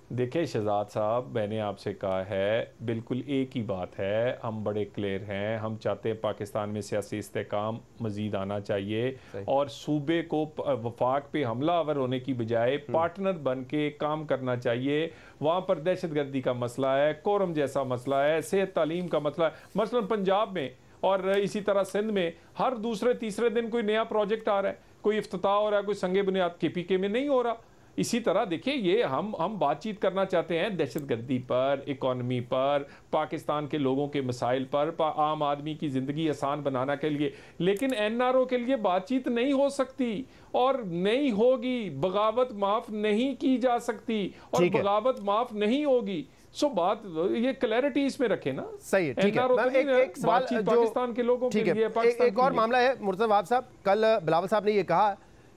देखिए शहजाद साहब, मैंने आपसे कहा है बिल्कुल एक ही बात है, हम बड़े क्लियर हैं, हम चाहते हैं पाकिस्तान में सियासी इस्तेकाम मज़ीद आना चाहिए और सूबे को वफाक पे हमलावर होने की बजाय पार्टनर बन के काम करना चाहिए। वहाँ पर दहशतगर्दी का मसला है, कोरम जैसा मसला है, सेहत तालीम का मसला है, मसलन पंजाब में और इसी तरह सिंध में हर दूसरे तीसरे दिन कोई नया प्रोजेक्ट आ रहा है, कोई इफ्तिताह हो रहा है, कोई संगे बुनियाद KPK में नहीं हो रहा। इसी तरह देखिए, ये हम बातचीत करना चाहते हैं दहशतगर्दी पर, इकॉनमी पर, पाकिस्तान के लोगों के मसाइल पर, आम आदमी की ज़िंदगी आसान बनाना के लिए, लेकिन NRO के लिए बातचीत नहीं हो सकती और नहीं होगी। बगावत माफ़ नहीं की जा सकती और बगावत माफ़ नहीं होगी। सो बात ये क्लैरिटी इसमें रखे ना। सही है, ठीक है। एक सवाल जो पाकिस्तान के लोगों के लिए, एक और मामला है मुर्तज़ा साहब, कल बिलावल साहब ने ये कहा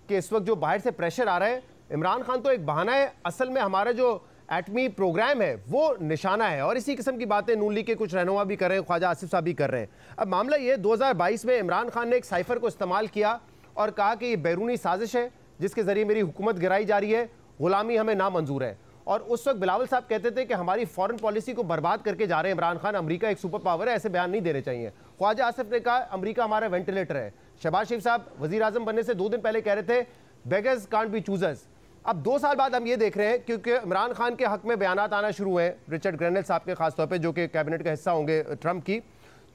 कि इस वक्त जो बाहर से प्रेशर आ रहा है, इमरान खान तो एक बहाना है, असल में हमारा जो एटमी प्रोग्राम है वो निशाना है, और इसी किस्म की बातें नून लीग के कुछ रहनुमा भी कर रहे हैं, ख्वाजा आसिफ साहब भी कर रहे हैं। अब मामला ये 2022 में इमरान खान ने एक साइफर को इस्तेमाल किया और कहा कि ये बैरूनी साजिश है जिसके जरिए मेरी हुकूमत गिराई जा रही है, गुलामी हमें नामंजूर है। और उस वक्त बिलावल साहब कहते थे कि हमारी फॉरेन पॉलिसी को बर्बाद करके जा रहे हैं इमरान खान, अमेरिका एक सुपर पावर है, ऐसे बयान नहीं देने चाहिए। ख्वाजा आसिफ ने कहा अमेरिका हमारा वेंटिलेटर है। शहबाज शरीफ साहब वजीर आजम बनने से 2 दिन पहले कह रहे थे बेगर्स कांट बी चूजर्स। अब 2 साल बाद हम ये देख रहे हैं, क्योंकि इमरान खान के हक में बयानात आना शुरू हुए, रिचर्ड ग्रेनेल साहब के खासतौर पे, जो कि कैबिनेट का हिस्सा होंगे ट्रंप की,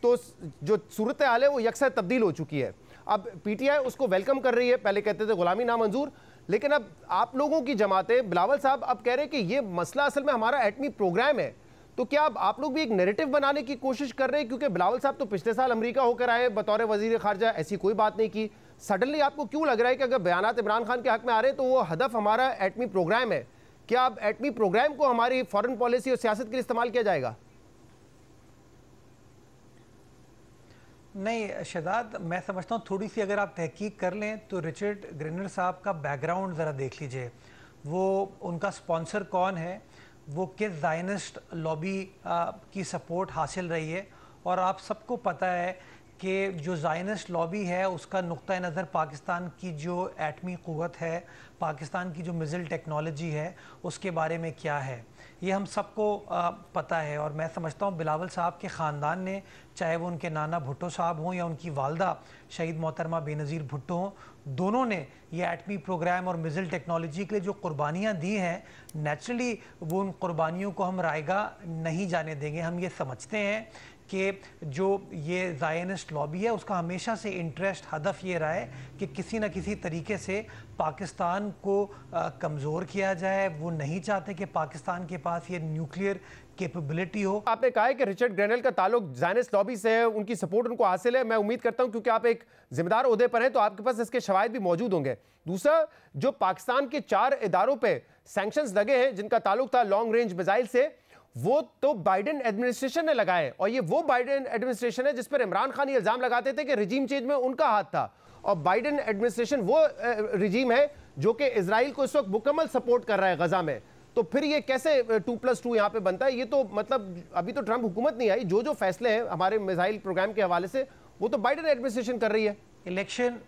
तो जो सूरत हाल है वो यकसर तब्दील हो चुकी है। अब PTI उसको वेलकम कर रही है, पहले कहते थे गुलामी नामंजूर, लेकिन अब आप लोगों की जमातें, बिलावल साहब अब कह रहे हैं कि ये मसला असल में हमारा एटमी प्रोग्राम है। तो क्या अब आप लोग भी एक नैरेटिव बनाने की कोशिश कर रहे हैं, क्योंकि बिलावल साहब तो पिछले साल अमेरिका होकर आए बतौर वजीर खारजा, ऐसी कोई बात नहीं की। सडनली आपको क्यों लग रहा है कि अगर बयानात इमरान खान के हक में आ रहे हैं तो वो हदफ हमारा एटमी प्रोग्राम है? क्या अब एटमी प्रोग्राम को हमारी फॉरेन पॉलिसी और सियासत के लिए इस्तेमाल किया जाएगा? नहीं शहजाद, मैं समझता हूँ थोड़ी सी अगर आप तहकीक कर लें तो रिचर्ड ग्रेनर साहब का बैकग्राउंड ज़रा देख लीजिए, वो उनका स्पॉन्सर कौन है, वो किस ज़ायनिस्ट लॉबी की सपोर्ट हासिल रही है, और आप सबको पता है कि जो ज़ायनिस्ट लॉबी है उसका नुक्ता नज़र पाकिस्तान की जो एटमी क़ुव्वत है, पाकिस्तान की जो मिज़ाइल टेक्नोलॉजी है उसके बारे में क्या है, ये हम सबको पता है। और मैं समझता हूँ बिलावल साहब के ख़ानदान ने, चाहे वो उनके नाना भुट्टो साहब हों या उनकी वालदा शहीद मोहतरमा बेनज़ीर भुट्टो हों, दोनों ने ये एटमी प्रोग्राम और मिज़ाइल टेक्नोलॉजी के लिए जो कुर्बानियाँ दी हैं, नेचुरली वो उन कुर्बानियों को हम रायगा नहीं जाने देंगे। हम ये समझते हैं कि जो ये ज़ायनिस्ट लॉबी है उसका हमेशा से इंटरेस्ट, हदफ ये रहा है कि किसी न किसी तरीके से पाकिस्तान को कमज़ोर किया जाए। वो नहीं चाहते कि पाकिस्तान के पास ये न्यूक्लियर कैपेबिलिटी हो। आपने कहा है कि रिचर्ड ग्रेनेल का ताल्लुक ज़ायनिस्ट लॉबी से है, उनकी सपोर्ट उनको हासिल है। मैं उम्मीद करता हूं क्योंकि आप एक जिम्मेदार ओहदे पर हैं तो आपके पास इसके शवाहिद भी मौजूद होंगे। दूसरा, जो पाकिस्तान के 4 इदारों पे सैंक्शंस लगे हैं जिनका ताल्लुक था लॉन्ग रेंज मिसाइल से, वो तो बाइडेन एडमिनिस्ट्रेशन ने लगाए, और ये वो बाइडेन एडमिनिस्ट्रेशन है जिस पर इमरान खान ये इल्जाम लगाते थे कि रिजीम चेंज में उनका हाथ था। और बाइडेन एडमिनिस्ट्रेशन वो रिजीम है जो कि इजराइल को इस वक्त मुकम्मल सपोर्ट कर रहा है गजा में। तो फिर ये कैसे 2+2 यहाँ पे बनता है? ये तो मतलब अभी तो ट्रंप हुकूमत नहीं आई, जो फैसले हैं हमारे मिसाइल प्रोग्राम के हवाले से वो तो बाइडेन एडमिनिस्ट्रेशन कर रही है। इलेक्शन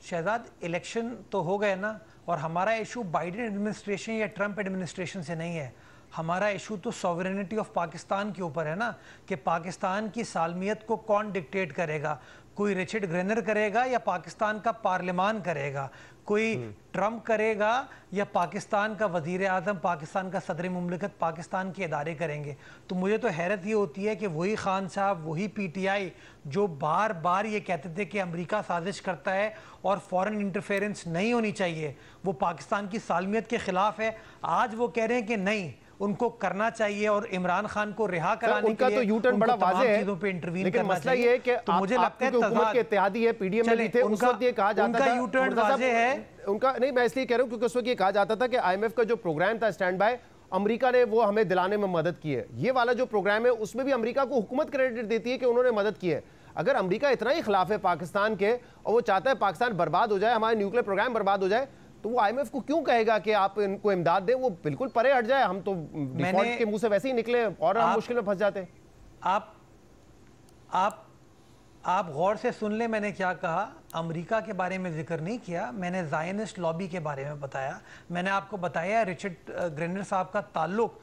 शहजाद इलेक्शन तो हो गए ना, और हमारा इशू बाइडेन एडमिनिस्ट्रेशन या ट्रंप एडमिनिस्ट्रेशन से नहीं है, हमारा इशू तो सॉवरेनिटी ऑफ पाकिस्तान के ऊपर है ना, कि पाकिस्तान की सालमियत को कौन डिक्टेट करेगा, कोई रिचर्ड ग्रेनर करेगा या पाकिस्तान का पार्लियामान करेगा, कोई ट्रंप करेगा या पाकिस्तान का वजीर आज़म, पाकिस्तान का सदर मुमलिकत, पाकिस्तान के इदारे करेंगे। तो मुझे तो हैरत ये होती है कि वही खान साहब, वही पीटीआई जो बार बार ये कहते थे कि अमेरिका साजिश करता है और फॉरेन इंटरफेरेंस नहीं होनी चाहिए, वो पाकिस्तान की सालमियत के खिलाफ है, आज वो कह रहे हैं कि नहीं, उनको करना चाहिए और इमरान खान को रिहा कराने के लिए तो यू टर्न बड़ा वाज़ेह है, चीजों पे इंटरवीन लेकिन करना मसला ये है कि तो मुझे लगता है हुकूमत के इत्तेहादी है, पीडीएम में भी थे, उस वक्त ये कहा जाता था, यू टर्न वाज़ेह है उनका नहीं, मैं इसलिए कह रहा हूं क्योंकि उस वक्त ये कहा जाता था कि आईएमएफ का जो प्रोग्राम था स्टैंड बाय, अमेरिका ने वो हमें दिलाने में मदद की है। ये वाला जो प्रोग्राम है उसमें भी अमेरिका को हुकूमत क्रेडिट देती है कि उन्होंने मदद की है। अगर अमेरिका इतना ही खिलाफ है पाकिस्तान के और वो चाहता है पाकिस्तान बर्बाद हो जाए, हमारा न्यूक्लियर प्रोग्राम बर्बाद हो जाए, तो वो आईएमएफ को क्यों कहेगा कि आप इनको इमदाद दें? वो बिल्कुल परे हट जाए, हम तो डिफॉल्ट के मुंह से वैसे ही निकले और हम मुश्किल में फंस जाते हैं। आप गौर से सुन ले, मैंने क्या कहा, अमेरिका के बारे में जिक्र नहीं किया, मैंने ज़ायनिस्ट लॉबी के बारे में बताया। मैंने आपको बताया रिचर्ड ग्रेनर साहब का ताल्लुक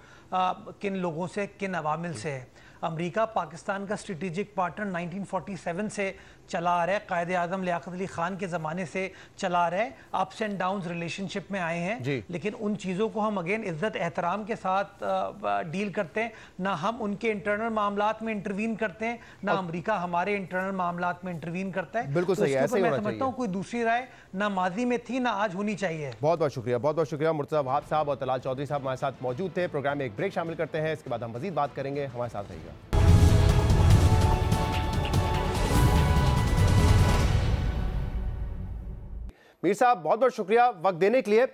किन लोगों से, किन अवामिल से है। अमेरिका पाकिस्तान का स्ट्रेटेजिक पार्टनर 1947 से चला आ रहा है, कायदे आज़म लियाकत अली खान के ज़माने से चला आ रहा है, अप्स एंड डाउन्स रिलेशनशिप में आए हैं, लेकिन उन चीज़ों को हम अगेन इज़्ज़त एहतराम के साथ डील करते हैं। ना हम उनके इंटरनल मामलात में इंटरवीन करते हैं, ना अमेरिका हमारे इंटरनल मामलात में इंटरवीन करता है। बिल्कुल सही है, ऐसे ही होना चाहिए। मैं समझता हूँ कोई दूसरी राय ना माजी में थी, ना आज होनी चाहिए। बहुत बहुत शुक्रिया, बहुत बहुत शुक्रिया। मुर्तज़ा वहाब साहब और तलाल चौधरी साहब हमारे साथ मौजूद थे। प्रोग्राम में एक ब्रेक शामिल करते हैं, इसके बाद हम मजीद बात करेंगे, हमारे साथ रहिएगा। मीर साहब बहुत बहुत शुक्रिया वक्त देने के लिए।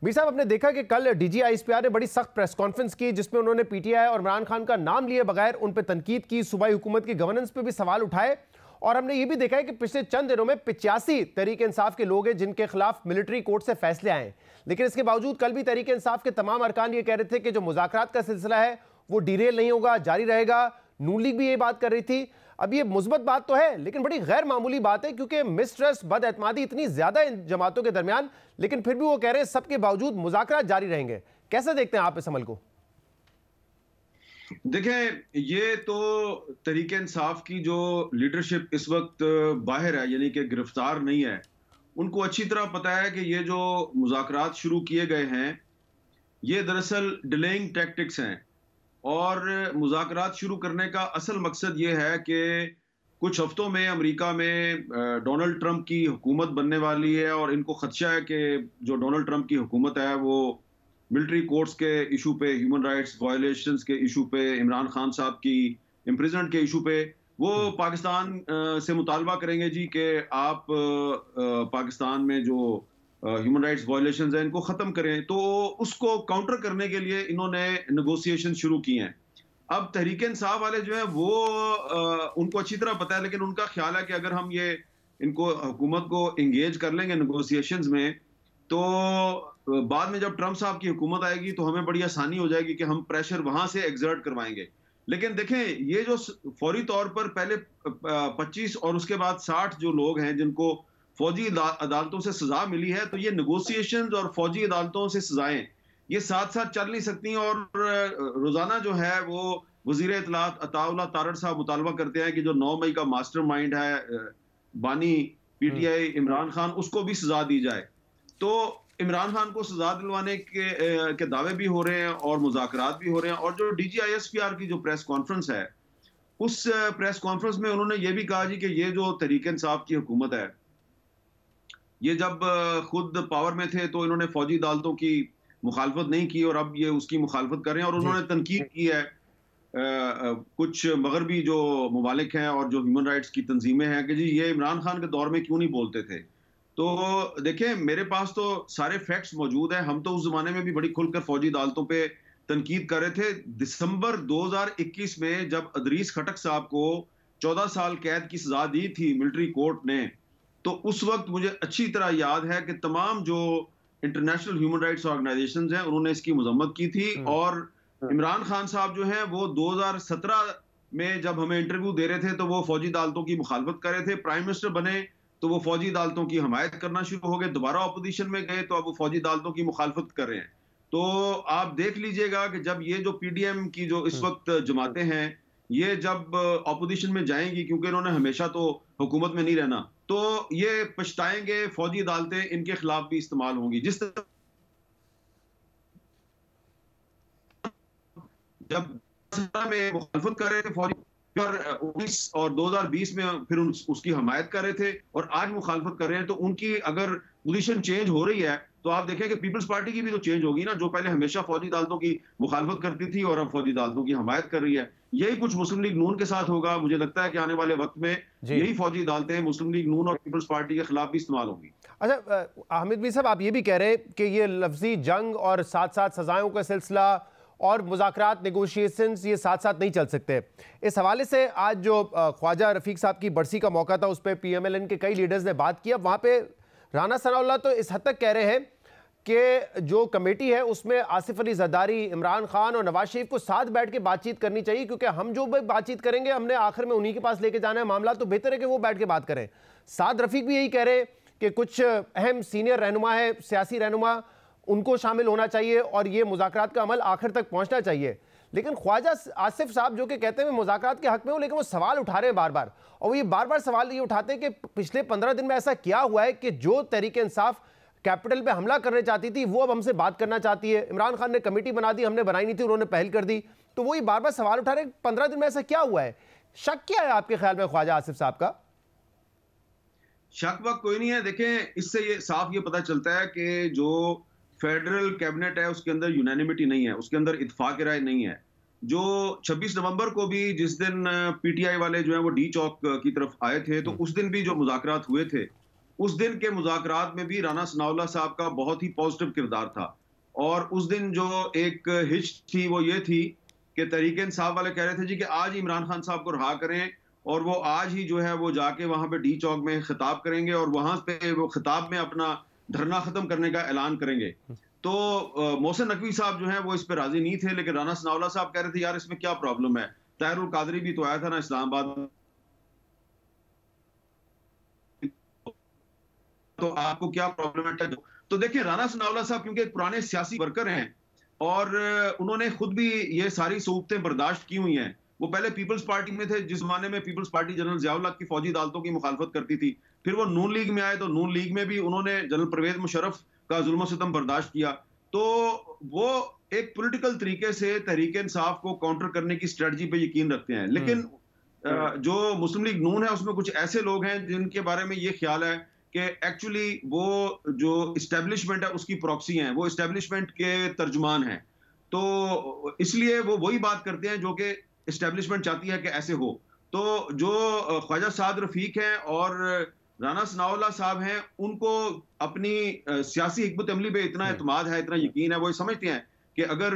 मीर साहब, आपने देखा कि कल डीजीआईएसपीआर ने बड़ी सख्त प्रेस कॉन्फ्रेंस की जिसमें उन्होंने पीटीआई और इमरान खान का नाम लिए बगैर उन पर तनकीद की, सूबाई हुकूमत की गवर्नेंस पे भी सवाल उठाए, और हमने ये भी देखा है कि पिछले चंद दिनों में 85 तहरीक इंसाफ के लोग हैं जिनके खिलाफ मिलिट्री कोर्ट से फैसले आए, लेकिन इसके बावजूद कल भी तहरीक इंसाफ के तमाम अरकान ये कह रहे थे कि जो मुज़ाकरात का सिलसिला है वो डिरेल नहीं होगा, जारी रहेगा। नून लीग भी ये बात कर रही थी। अब ये मुस्बत बात तो है, लेकिन बड़ी गैर मामूली बात है क्योंकि मिसट्रस्ट, बदएतमादी इतनी ज्यादा इन जमातों के दरमियान, लेकिन फिर भी वो कह रहे हैं सबके बावजूद मुज़ाकरात जारी रहेंगे। कैसे देखते हैं आप इस अमल को? देखें, ये तो तहरीक इंसाफ की जो लीडरशिप इस वक्त बाहर है, यानी कि गिरफ्तार नहीं है, उनको अच्छी तरह पता है कि ये जो मुज़ाकरात शुरू किए गए हैं ये दरअसल डिलेइंग टैक्टिक्स हैं, और मुज़ाकरात शुरू करने का असल मकसद ये है कि कुछ हफ्तों में अमेरिका में डोनाल्ड ट्रंप की हुकूमत बनने वाली है, और इनको खदशा है कि जो डोनाल्ड ट्रंप की हुकूमत है वो मिलिट्री कोर्ट्स के इशू पे, ह्यूमन राइट्स वायलेशंस के इशू पे, इमरान खान साहब की इम्प्रिजनमेंट के इशू पे वो पाकिस्तान से मुतालबा करेंगे जी कि आप पाकिस्तान में जो ह्यूमन राइट्स वायलेशंस हैं इनको ख़त्म करें। तो उसको काउंटर करने के लिए इन्होंने नेगोशिएशन शुरू किए हैं। अब तहरीक इंसाफ वाले जो है वो उनको अच्छी तरह पता है, लेकिन उनका ख्याल है कि अगर हम ये इनको हुकूमत को इंगेज कर लेंगे नेगोशिएशंस में, तो बाद में जब ट्रंप साहब की हुकूमत आएगी तो हमें बड़ी आसानी हो जाएगी कि हम प्रेशर वहां से एक्सर्ट करवाएंगे। लेकिन देखें, ये जो फौरी तौर पर पहले 25 और उसके बाद 60 जो लोग हैं जिनको फौजी अदालतों से सजा मिली है, तो ये नेगोशिएशंस और फौजी अदालतों से सजाएं ये साथ साथ चल नहीं सकती। और रोजाना जो है वो वजीर इत्तलात अताउल्लाह तारड़ साहब मुतालबा करते हैं कि जो 9 मई का मास्टरमाइंड है बानी पीटीआई इमरान खान, उसको भी सजा दी जाए। तो इमरान खान को सजा दिलवाने के दावे भी हो रहे हैं और मुज़ाकरात भी हो रहे हैं। और जो डीजीआईएसपीआर की जो प्रेस कॉन्फ्रेंस है, उस प्रेस कॉन्फ्रेंस में उन्होंने ये भी कहा जी कि ये जो तहरीक इंसाफ की हुकूमत है, ये जब खुद पावर में थे तो इन्होंने फौजी अदालतों की मुखालफत नहीं की और अब ये उसकी मुखालफत कर रहे हैं। और उन्होंने तनकीद की है कुछ मगरबी जो ममालिक हैं और जो ह्यूमन राइट्स की तंजीमें हैं कि जी ये इमरान खान के दौर में क्यों नहीं बोलते थे। तो देखें, मेरे पास तो सारे फैक्ट्स मौजूद हैं। हम तो उस जमाने में भी बड़ी खुलकर फौजी अदालतों पे तनकीद कर रहे थे। दिसंबर 2021 में जब अदरीस खटक साहब को 14 साल कैद की सजा दी थी मिलिट्री कोर्ट ने, तो उस वक्त मुझे अच्छी तरह याद है कि तमाम जो इंटरनेशनल ह्यूमन राइट्स ऑर्गेनाइजेशंस हैं उन्होंने इसकी मजम्मत की थी। और इमरान खान साहब जो हैं वो 2017 में जब हमें इंटरव्यू दे रहे थे तो वो फौजी अदालतों की मुखालफत कर रहे थे। प्राइम मिनिस्टर बने तो वो फौजी अदालतों की हमायत करना शुरू हो गए, दोबारा अपोजिशन में गए तो अब वो फौजी अदालतों की मुखालफत कर रहे हैं। तो आप देख लीजिएगा कि जब ये जो पीडीएम की जो इस वक्त जमातें हैं, ये जब ऑपोजिशन में जाएंगी, क्योंकि इन्होंने हमेशा तो हुकूमत में नहीं रहना, तो ये पछताएंगे, फौजी अदालतें इनके खिलाफ भी इस्तेमाल होंगी। जिस तरह जब में मुखालफत कर रहे थे फौजी 19 और 2020 में फिर उसकी हमायत कर रहे थे और आज मुखालफत कर रहे हैं, तो उनकी अगर पोजीशन चेंज हो रही है तो आप देखें कि पीपल्स पार्टी की भी तो चेंज होगी ना, जो पहले हमेशा फौजी अदालतों की मुखालफत करती थी और अब फौजी अदालतों की हमायत कर रही है। यही कुछ मुस्लिम लीग नून के साथ होगा। मुझे लगता है कि आने वाले वक्त में यही फौजी अदालतें मुस्लिम लीग नून और पीपल्स पार्टी के खिलाफ भी इस्तेमाल होंगी। अच्छा, हामिद भी साहब, आप ये भी कह रहे हैं कि ये लफ्जी जंग और साथ साथ सजाओं का सिलसिला और मुज़ाकरात नेगोशिएशंस ये साथ साथ नहीं चल सकते। इस हवाले से आज जो ख्वाजा रफ़ीक साहब की बरसी का मौका था, उस पर PMLN के कई लीडर्स ने बात किया। वहाँ पे राना सनाउल्लाह तो इस हद तक कह रहे हैं कि जो कमेटी है उसमें आसिफ अली जरदारी, इमरान खान और नवाज शरीफ को साथ बैठ के बातचीत करनी चाहिए, क्योंकि हम जो भी बातचीत करेंगे हमने आखिर में उन्हीं के पास लेके जाना है मामला, तो बेहतर है कि वो बैठ के बात करें। साद रफ़ीक भी यही कह रहे हैं कि कुछ अहम सीनियर रहनुमा है, सियासी रहनुमा, उनको शामिल होना चाहिए और ये मुज़ाकरात का अमल आखिर तक पहुंचना चाहिए। लेकिन ख्वाजा आसिफ साहब जो कि कहते हैं मैं मुज़ाकरात के हक में हूं, लेकिन वो सवाल उठा रहे हैं बार बार, और वो ये बार बार सवाल ये उठाते हैं कि पिछले 15 दिन में ऐसा क्या हुआ है कि जो तहरीक इंसाफ कैपिटल पे हमला करने चाहती थी वो अब हमसे बात करना चाहती है। इमरान खान ने कमेटी बना दी, हमने बनाई नहीं थी, उन्होंने पहल कर दी। तो वो ये बार बार सवाल उठा रहे हैं 15 दिन में ऐसा क्या हुआ है? शक क्या है आपके ख्याल में ख्वाजा आसिफ साहब का? शक वक्त कोई नहीं है। देखें, इससे ये साफ ये पता चलता है कि जो फेडरल कैबिनेट है उसके अंदर यूनानिमिटी नहीं है, उसके अंदर इत्तेफाक राय नहीं है। जो 26 नवंबर को भी जिस दिन पीटीआई वाले जो है वो डी चौक की तरफ आए थे, तो उस दिन भी जो मुज़ाकरात हुए थे, उस दिन के मुज़ाकरात में भी राना सनाउल्लाह साहब का बहुत ही पॉजिटिव किरदार था। और उस दिन जो एक हिच थी वो ये थी कि तहरीक इंसाफ वाले कह रहे थे जी कि आज ही इमरान खान साहब को रहा करें, और वो आज ही जो है वो जाके वहां पे डी चौक में खिताब करेंगे और वहां पे वो खिताब में अपना धरना खत्म करने का ऐलान करेंगे। तो मोहसिन नकवी साहब जो हैं वो इस पे राजी नहीं थे, लेकिन राना सनाउल्लाह साहब कह रहे थे यार इसमें क्या प्रॉब्लम है, ताहिरुल कादरी भी तो आया था ना इस्लामाबाद, तो आपको क्या प्रॉब्लम है? तो देखिए, राना सनाउल्लाह साहब क्योंकि एक पुराने सियासी वर्कर हैं और उन्होंने खुद भी ये सारी सूबतें बर्दाश्त की हुई हैं। वो पहले पीपल्स पार्टी में थे, जिस जमाने में पीपल्स पार्टी जनरल ज़ियाउल हक की फौजी अदालतों की मुखालफत करती थी। फिर वो नून लीग में आए तो नून लीग में भी उन्होंने जनरल परवेज मुशर्रफ का जुल्म सितम बर्दाश्त किया। तो वो एक पॉलिटिकल तरीके से तहरीक इंसाफ को काउंटर करने की स्ट्रेटजी पे यकीन रखते हैं। लेकिन जो मुस्लिम लीग नून है उसमें कुछ ऐसे लोग हैं जिनके बारे में ये ख्याल है कि एक्चुअली वो जो इस्टेब्लिशमेंट है उसकी प्रॉक्सी हैं, वो इस्टेब्लिशमेंट के तर्जुमान हैं। तो इसलिए वो वही बात करते हैं जो कि इस्टेब्लिशमेंट चाहती है कि ऐसे हो। तो जो ख्वाजा साद रफ़ीक हैं और राना सनाउल्लाह साहब हैं, उनको अपनी सियासी हिकमत अमली पे इतना एतमाद है, इतना यकीन है, वो समझते हैं कि अगर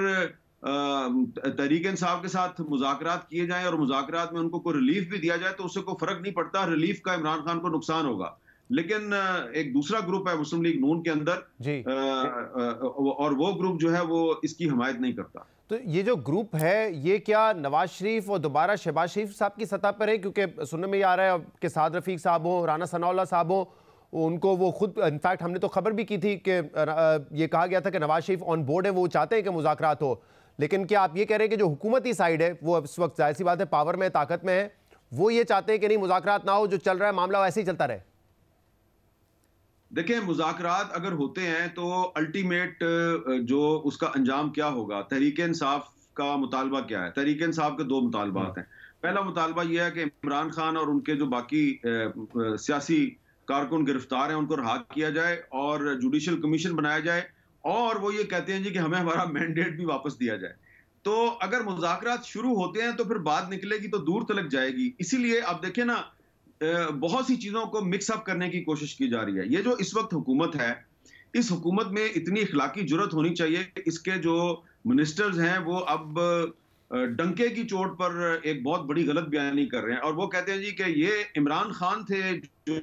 तहरीक इंसाफ के साथ मुज़ाकरात किए जाएं और मुज़ाकरात में उनको कोई रिलीफ भी दिया जाए तो उससे कोई फर्क नहीं पड़ता, रिलीफ का इमरान खान को नुकसान होगा। लेकिन एक दूसरा ग्रुप है मुस्लिम लीग नून के अंदर और वो ग्रुप जो है वो इसकी हमायत नहीं करता। तो ये जो ग्रुप है ये क्या नवाज शरीफ और दोबारा शहबाज शरीफ साहब की सतह पर है? क्योंकि सुनने में ये आ रहा है कि साद रफ़ीक साहब हो, राना सनाउल्लाह साहब हो, उनको वो खुद, इनफैक्ट हमने तो खबर भी की थी कि ये कहा गया था कि नवाज शरीफ ऑन बोर्ड है, वो चाहते हैं कि मुज़ाकरात हो। लेकिन क्या आप ये कह रहे हैं कि जो हुकूमती साइड है वो इस वक्त जाहिर सी बात है पावर में, ताकत में है, वो ये चाहते हैं कि नहीं मुज़ाकरात ना हो, जो चल रहा है मामला वैसे ही चलता रहे? देखिए, मुज़ाकरात अगर होते हैं तो अल्टीमेट जो उसका अंजाम क्या होगा, तहरीक इंसाफ का मुतालबा क्या है? तहरीक इंसाफ के दो मुतालबात हैं। पहला मुतालबा यह है कि इमरान खान और उनके जो बाकी सियासी कारकुन गिरफ्तार हैं उनको रहा किया जाए और जुडिशल कमीशन बनाया जाए, और वो ये कहते हैं जी कि हमें हमारा मैंडेट भी वापस दिया जाए। तो अगर मुज़ाकरात शुरू होते हैं तो फिर बात निकलेगी तो दूर तलक जाएगी। इसीलिए आप देखें ना, बहुत सी चीजों को मिक्सअप करने की कोशिश की जा रही है। ये जो इस वक्त हुकूमत है, इस हुकूमत में इतनी इखलाकी जुर्रत होनी चाहिए कि इसके जो मिनिस्टर्स हैं वो अब डंके की चोट पर एक बहुत बड़ी गलत बयानी कर रहे हैं और वो कहते हैं जी कि ये इमरान खान थे जो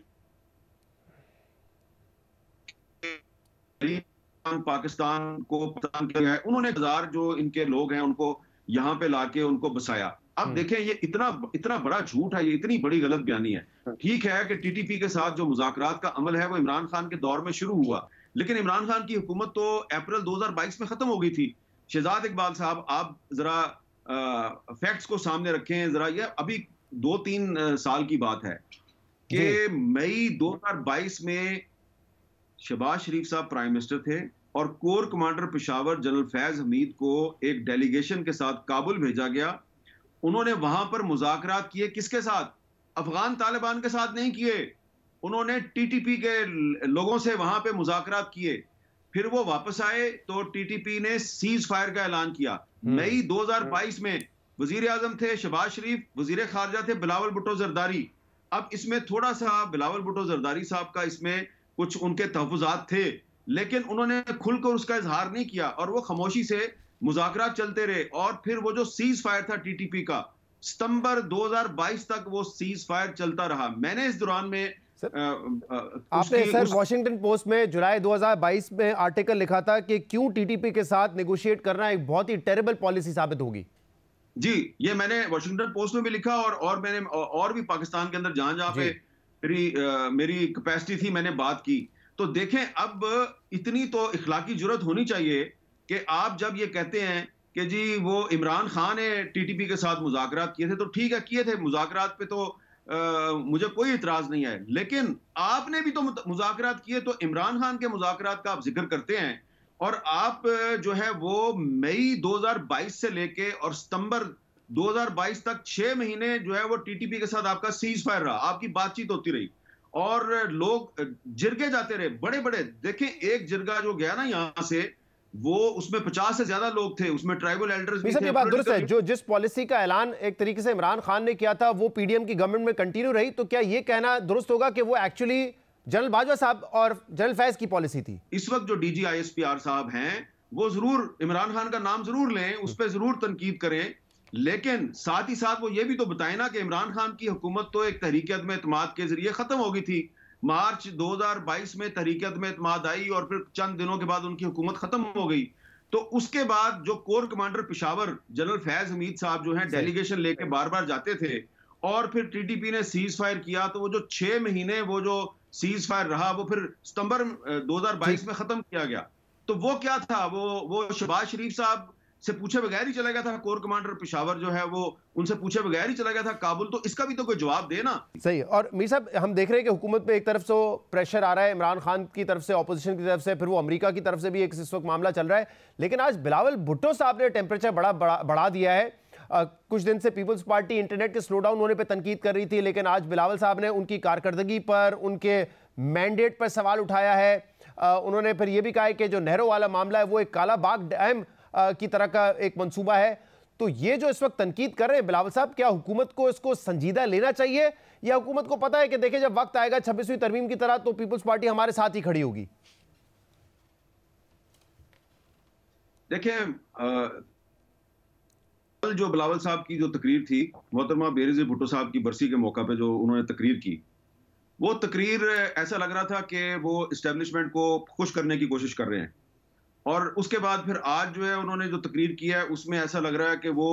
पाकिस्तान को पता किया है, उन्होंने हजार जो इनके लोग हैं उनको यहाँ पे लाके उनको बसाया। अब देखें, ये इतना बड़ा झूठ है, ये इतनी बड़ी गलत बयानी है। ठीक है कि टीटीपी के साथ जो मुज़ाकरात का अमल है वो इमरान खान के दौर में शुरू हुआ, लेकिन इमरान खान की हुकूमत तो अप्रैल 2022 में खत्म हो गई थी। शहजाद इकबाल साहब, आप जरा फैक्ट्स को सामने रखें जरा। ये अभी 2-3 साल की बात है कि मई 2022 में शहबाज शरीफ साहब प्राइम मिनिस्टर थे और core commander Peshawar general Faiz Hamid को एक डेलीगेशन के साथ काबुल भेजा गया। उन्होंने वहां पर मुज़ाकरात किए, किसके साथ? अफगान तालिबान के साथ नहीं किए, उन्होंने टीटीपी के लोगों से वहां पे मुज़ाकरात किए। फिर वो वापस आए तो टीटीपी ने सीज फायर का ऐलान किया। मई 2022 में वजीर आजम थे शहबाज शरीफ, वजीर खारजा थे बिलावल भुट्टो जरदारी। अब इसमें थोड़ा सा बिलावल भुट्टो जरदारी साहब का इसमें कुछ उनके तहफ़्फ़ुज़ात थे, लेकिन उन्होंने खुलकर उसका इजहार नहीं किया और वो खामोशी से मुज़ाकरात चलते रहे। और फिर वो जो सीज फायर था टीटीपी का, सितंबर 2022 तक वो सीज फायर चलता रहा। मैंने इस दौरान में आपने सर वॉशिंगटन पोस्ट में जुलाई 2022 में आर्टिकल लिखा था कि क्यों टीटीपी के साथ नेगोशिएट करना एक बहुत ही टेरेबल पॉलिसी साबित होगी। जी, ये मैंने वॉशिंगटन पोस्ट में भी लिखा और मैंने और भी पाकिस्तान के अंदर जहां पे मेरी कैपेसिटी थी मैंने बात की। तो देखें, अब इतनी तो इखलाकी जुर्रत होनी चाहिए कि आप जब ये कहते हैं कि जी वो इमरान खान ने टीटीपी के साथ मुज़ाकरात किए थे, तो ठीक है किए थे, मुज़ाकरात पे तो मुझे कोई इतराज नहीं है, लेकिन आपने भी तो मुज़ाकरात किए। तो इमरान खान के मुज़ाकरात का आप जिक्र करते हैं और आप जो है वो मई 2022 से लेके और सितंबर 2022 तक 6 महीने जो है वो टीटीपी के साथ आपका सीज फायर रहा, आपकी बातचीत होती रही और लोग जिरगे जाते रहे बड़े बड़े। देखें, एक जिरगा जो गया ना यहाँ से, वो उसमें 50 से ज्यादा लोग थे, उसमें ट्राइबल एल्डर्स भी थे। बात दुरुस्त है, जो जिस पॉलिसी का ऐलान एक तरीके से इमरान खान ने किया था वो पीडीएम की गवर्नमेंट में कंटिन्यू रही, तो क्या ये कहना दुरुस्त होगा कि वो एक्चुअली जनरल बाजवा साहब और जनरल फैज की पॉलिसी थी? इस वक्त जो डीजी ISPR साहब हैं वो जरूर इमरान खान का नाम जरूर लें, उस पर जरूर तनकीद करें, लेकिन साथ ही साथ वो ये भी तो बताएं ना कि इमरान खान की हुकूमत तो एक तहरीक अदम एतमाद के जरिए खत्म हो गई थी। मार्च 2022 में तहरीक अदम एतमाद आई और फिर चंद दिनों के बाद उनकी हुकूमत खत्म हो गई। तो उसके बाद जो core commander Peshawar general Faiz Hamid साहब जो हैं डेलीगेशन लेके बार बार जाते थे और फिर टीटीपी ने सीज फायर किया, तो वो जो 6 महीने वो जो सीज फायर रहा वो फिर सितंबर 2022 में खत्म किया गया। तो वो क्या था, वो शहबाज शरीफ साहब से पूछे बगैर ही चला गया था। कोर कमांडर पेशावर जो है वो उनसे पूछे बगैर ही चला गया था काबुल। तो इसका भी तो कोई जवाब दे ना। सही। और मीर साहब, हम देख रहे हैं कि हुकूमत पे एक तरफ से प्रेशर आ रहा है इमरान खान की तरफ से, ऑपोजिशन की तरफ से, फिर वो अमेरिका की तरफ से भी एक इस वक्त मामला चल रहा है। लेकिन आज बिलावल भुट्टो साहब ने टेम्परेचर बढ़ा दिया है। कुछ दिन से पीपल्स पार्टी इंटरनेट के स्लो डाउन होने पर तनकीद कर रही थी, लेकिन आज बिलावल साहब ने उनकी कारकर्दगी पर, उनके मैंडेट पर सवाल उठाया है। उन्होंने फिर यह भी कहा है कि जो नहरों वाला मामला है वो एक काला बाग डैम की तरह का एक मंसूबा है। तो ये जो इस वक्त तनकीद कर रहे हैं बिलावल साहब, क्या हुकूमत को इसको संजीदा लेना चाहिए या हुकूमत को पता है कि देखिए जब वक्त आएगा 26वीं तरमीम की तरह तो पीपल्स पार्टी हमारे साथ ही खड़ी होगी? देखिए, जो बिलावल साहब की जो तकरीर थी, मोहतरमा बेनज़ीर भुट्टो साहब की बरसी के मौका पे जो उन्होंने तकरीर की, वो तकरीर ऐसा लग रहा था कि वो इस्टेब्लिशमेंट को खुश करने की कोशिश कर रहे हैं। और उसके बाद फिर आज जो है उन्होंने जो तकरीर की है उसमें ऐसा लग रहा है कि वो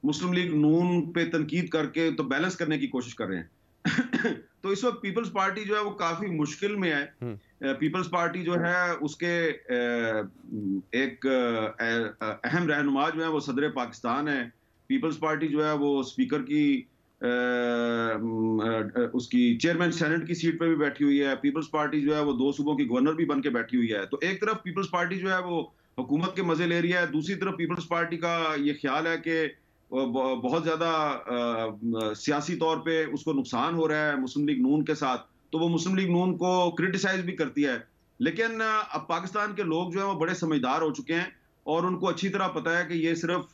मुस्लिम लीग नून पे तनकीद करके तो बैलेंस करने की कोशिश कर रहे हैं। तो इस वक्त पीपल्स पार्टी जो है वो काफी मुश्किल में है। पीपल्स पार्टी जो है उसके एक अहम रहनुमा जो है वो सदर पाकिस्तान है। पीपल्स पार्टी जो है वो स्पीकर की उसकी चेयरमैन सेनेट की सीट पे भी बैठी हुई है। पीपल्स पार्टी जो है वो 2 सूबों की गवर्नर भी बन के बैठी हुई है। तो एक तरफ पीपल्स पार्टी जो है वो हुकूमत के मजे ले रही है, दूसरी तरफ पीपल्स पार्टी का ये ख्याल है कि बहुत ज्यादा सियासी तौर पे उसको नुकसान हो रहा है मुस्लिम लीग नून के साथ, तो वो मुस्लिम लीग नून को क्रिटिसाइज भी करती है। लेकिन अब पाकिस्तान के लोग जो है वो बड़े समझदार हो चुके हैं और उनको अच्छी तरह पता है कि ये सिर्फ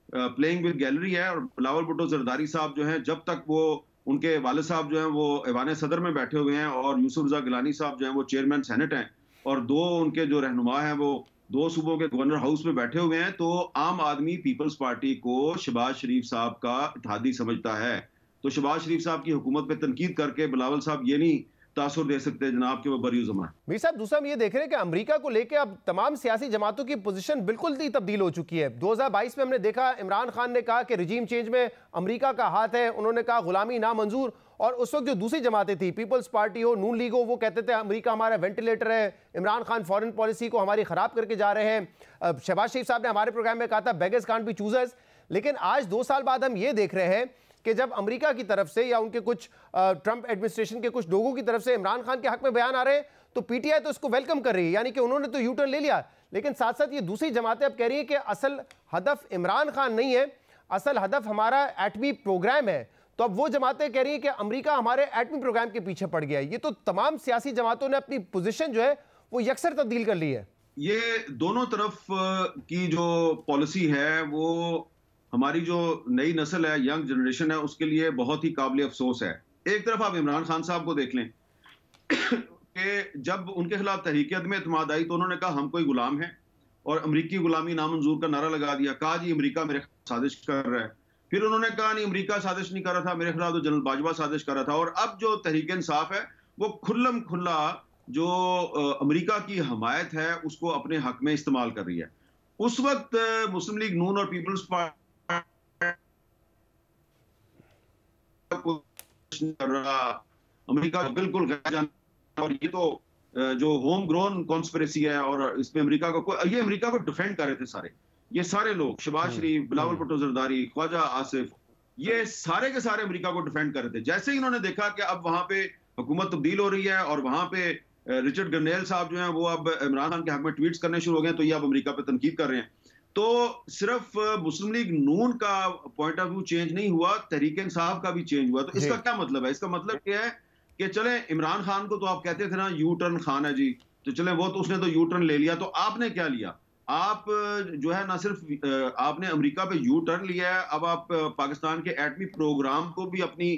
प्लेइंग विद गैलरी है। और बिलावल भुट्टो जरदारी साहब जो हैं, जब तक वो उनके वालिद साहब जो हैं वो ऐवान सदर में बैठे हुए हैं और यूसुफ रजा गिलानी साहब जो हैं वो चेयरमैन सेनेट हैं और 2 उनके जो रहनुमा हैं वो 2 सूबों के गवर्नर हाउस में बैठे हुए हैं, तो आम आदमी पीपल्स पार्टी को शहबाज शरीफ साहब का इत्तेहादी समझता है। तो शहबाज शरीफ साहब की हुकूमत पे तनकीद करके बिलावल साहब ये नहीं तासुर दे सकते जनाब के वो बरी ज़ुबान। मीर साहब, दूसरा हम ये देख रहे हैं कि अमेरिका को लेकर अब तमाम सियासी जमातों की पोजीशन बिल्कुल ही तब्दील हो चुकी है। 2022 में हमने देखा इमरान खान ने कहा कि रिजीम चेंज में अमेरिका का हाथ है, उन्होंने कहा गुलामी नामंजूर, और उस वक्त जो दूसरी जमातें थी, पीपल्स पार्टी हो, नून लीग हो, वो कहते थे अमेरिका हमारा वेंटिलेटर है, इमरान खान फॉरेन पॉलिसी को हमारी खराब करके जा रहे हैं। शहबाज शरीफ साहब ने हमारे प्रोग्राम में कहा था बेगर्स कांट बी चूजर्स। लेकिन आज 2 साल बाद हम ये देख रहे हैं कि जब अमेरिका की तरफ से या उनके कुछ ट्रंप एडमिनिस्ट्रेशन के कुछ लोगों की तरफ से इमरान खान के हक में बयान आ रहे हैं, तो पीटीआई तो इसको वेलकम कर रही है, यानी कि उन्होंने तो यू टर्न ले लिया। लेकिन साथ साथ ये दूसरी जमातें अब कह रही है कि असल हदफ इमरान खान नहीं है, असल हदफ हमारा एटमी प्रोग्राम है। तो अब वो जमातें कह रही है कि अमेरिका हमारे एटमी प्रोग्राम के पीछे पड़ गया है। ये तो तमाम सियासी जमातों ने अपनी पोजीशन जो है वो यकसर तब्दील कर ली है। ये दोनों तरफ की जो पॉलिसी है वो हमारी जो नई नस्ल है, यंग जनरेशन है, उसके लिए बहुत ही काबिल अफसोस है। एक तरफ आप इमरान खान साहब को देख लें कि जब उनके खिलाफ तहरीक अदम एतमाद आई तो उन्होंने कहा हम कोई गुलाम है और अमरीकी गुलामी नामंजूर का नारा लगा दिया। कहा जी अमरीका मेरे साजिश कर रहा है। फिर उन्होंने कहा नहीं अमरीका साजिश नहीं कर रहा था, मेरे खिलाफ तो जनरल बाजवा साजिश कर रहा था। और अब जो तहरीक इंसाफ है वो खुल्लम खुल्ला जो अमरीका की हमायत है उसको अपने हक में इस्तेमाल कर रही है। उस वक्त मुस्लिम लीग नून और पीपल्स पार्टी कर रहा, अमरीका बिल्कुल गैर जान, और ये तो जो होम ग्रोन कॉन्स्पिरेसी है और इसमें अमरीका को ये अमरीका को डिफेंड कर रहे थे सारे, ये सारे लोग, शहबाज शरीफ, बिलावल भुट्टो जरदारी, ख्वाजा आसिफ, ये सारे के सारे अमेरिका को डिफेंड कर रहे थे। जैसे ही इन्होंने देखा कि अब वहां पे हुकूमत तब्दील हो रही है और वहां पे रिचर्ड गर्नेल साहब जो हैं वो अब इमरान खान के हक में ट्वीट्स करने शुरू हो गए, तो ये अब अमेरिका पे तनकीद कर रहे हैं। तो सिर्फ मुस्लिम लीग नून का पॉइंट ऑफ व्यू चेंज नहीं हुआ, तहरीक इंसाफ का भी चेंज हुआ। तो इसका क्या मतलब है? इसका मतलब क्या है कि चले इमरान खान को तो आप कहते थे ना यू टर्न खान है जी, तो चले वो तो उसने तो यू टर्न ले लिया, तो आपने क्या लिया? आप जो है ना सिर्फ आपने अमेरिका पे यू टर्न लिया है, अब आप पाकिस्तान के एटमी प्रोग्राम को भी अपनी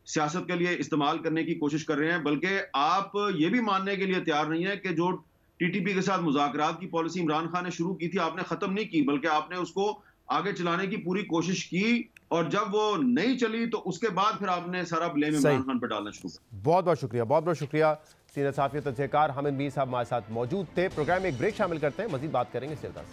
सियासत के लिए इस्तेमाल करने की कोशिश कर रहे हैं। बल्कि आप ये भी मानने के लिए तैयार नहीं है कि जो टीटीपी के साथ मुज़ाकरात की पॉलिसी इमरान खान ने शुरू की थी आपने खत्म नहीं की, बल्कि आपने उसको आगे चलाने की पूरी कोशिश की, और जब वो नहीं चली तो उसके बाद फिर आपने सारा ब्लेम इमरान खान पर डालना शुरू किया। बहुत बहुत शुक्रिया, बहुत बहुत शुक्रिया। सीनियर सहाफ़ी और तजज़ियाकार हामिद मीर साहब हमारे साथ मौजूद थे। प्रोग्राम में एक ब्रेक शामिल करते हैं, मजीद बात करेंगे सिरदार।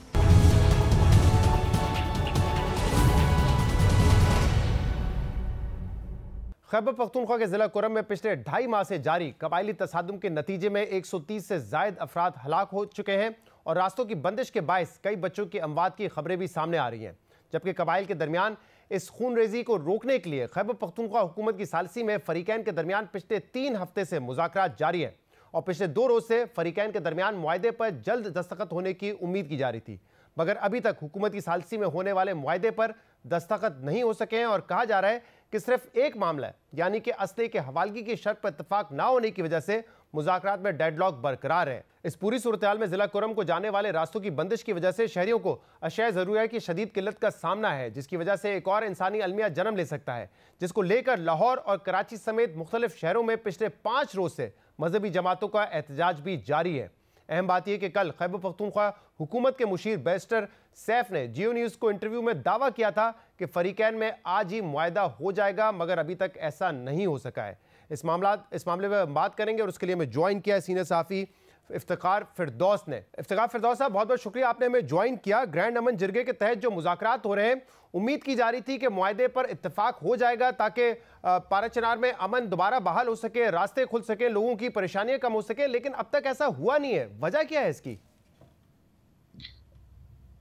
खैबर पख्तूनख्वा के ज़िला कुरम में पिछले 2.5 माह से जारी कबायली तसादुम के नतीजे में 130 से ज़ायद अफराद हलाक हो चुके हैं और रास्तों की बंदिश के बायस कई बच्चों की अमवात की खबरें भी सामने आ रही हैं। जबकि कबाइल के दरमियान इस खून रेजी को रोकने के लिए खैबर पख्तूनख्वा हुकूमत की सालसी में फरीकैन के दरमियान पिछले 3 हफ्ते से मुज़ाकरात जारी है और पिछले 2 रोज़ से फरीकैन के दरमियान मुआहदे पर जल्द दस्तखत होने की उम्मीद की जा रही थी, मगर अभी तक हुकूमत की सालसी में होने वाले मुआहदे पर दस्तखत नहीं हो सके हैं और कहा जा रहा है कि सिर्फ एक मामला है, यानी कि असले के हवालगी की शर्त पर इत्तफाक ना होने की वजह से मुज़ाकरात में डेडलॉक बरकरार है। इस पूरी सूरत-ए-हाल में ज़िला कुरम को जाने वाले रास्तों की बंदिश की वजह से शहरियों को अशिया ज़रूरियात की शदीद किल्लत का सामना है, जिसकी वजह से एक और इंसानी अलमिया जन्म ले सकता है, जिसको लेकर लाहौर और कराची समेत मुख्तलिफ शहरों में पिछले 5 रोज़ से मजहबी जमातों का एहतजाज भी जारी है। अहम बात यह कि कल खैबर पख्तूनख्वा हुकूमत के मुशीर बैरिस्टर सैफ ने जियो न्यूज़ को इंटरव्यू में दावा किया था कि फरीकैन में आज ही मुआहदा हो जाएगा, मगर अभी तक ऐसा नहीं हो सका है। इस मामले में बात करेंगे और उसके लिए हमें ज्वाइन किया है सीनियर सहाफ़ी इफ्तिखार फिरदौस ने। इफ्तिखार फिरदौस साहब, बहुत बहुत शुक्रिया आपने हमें ज्वाइन किया। ग्रैंड अमन जिरगे के तहत जो मुज़ाकरात हो रहे हैं, उम्मीद की जा रही थी कि मुआहदे पर इत्तेफाक हो जाएगा ताकि पाराचनार में अमन दोबारा बहाल हो सके, रास्ते खुल सके, लोगों की परेशानियां कम हो सके, लेकिन अब तक ऐसा हुआ नहीं है। वजह क्या है इसकी?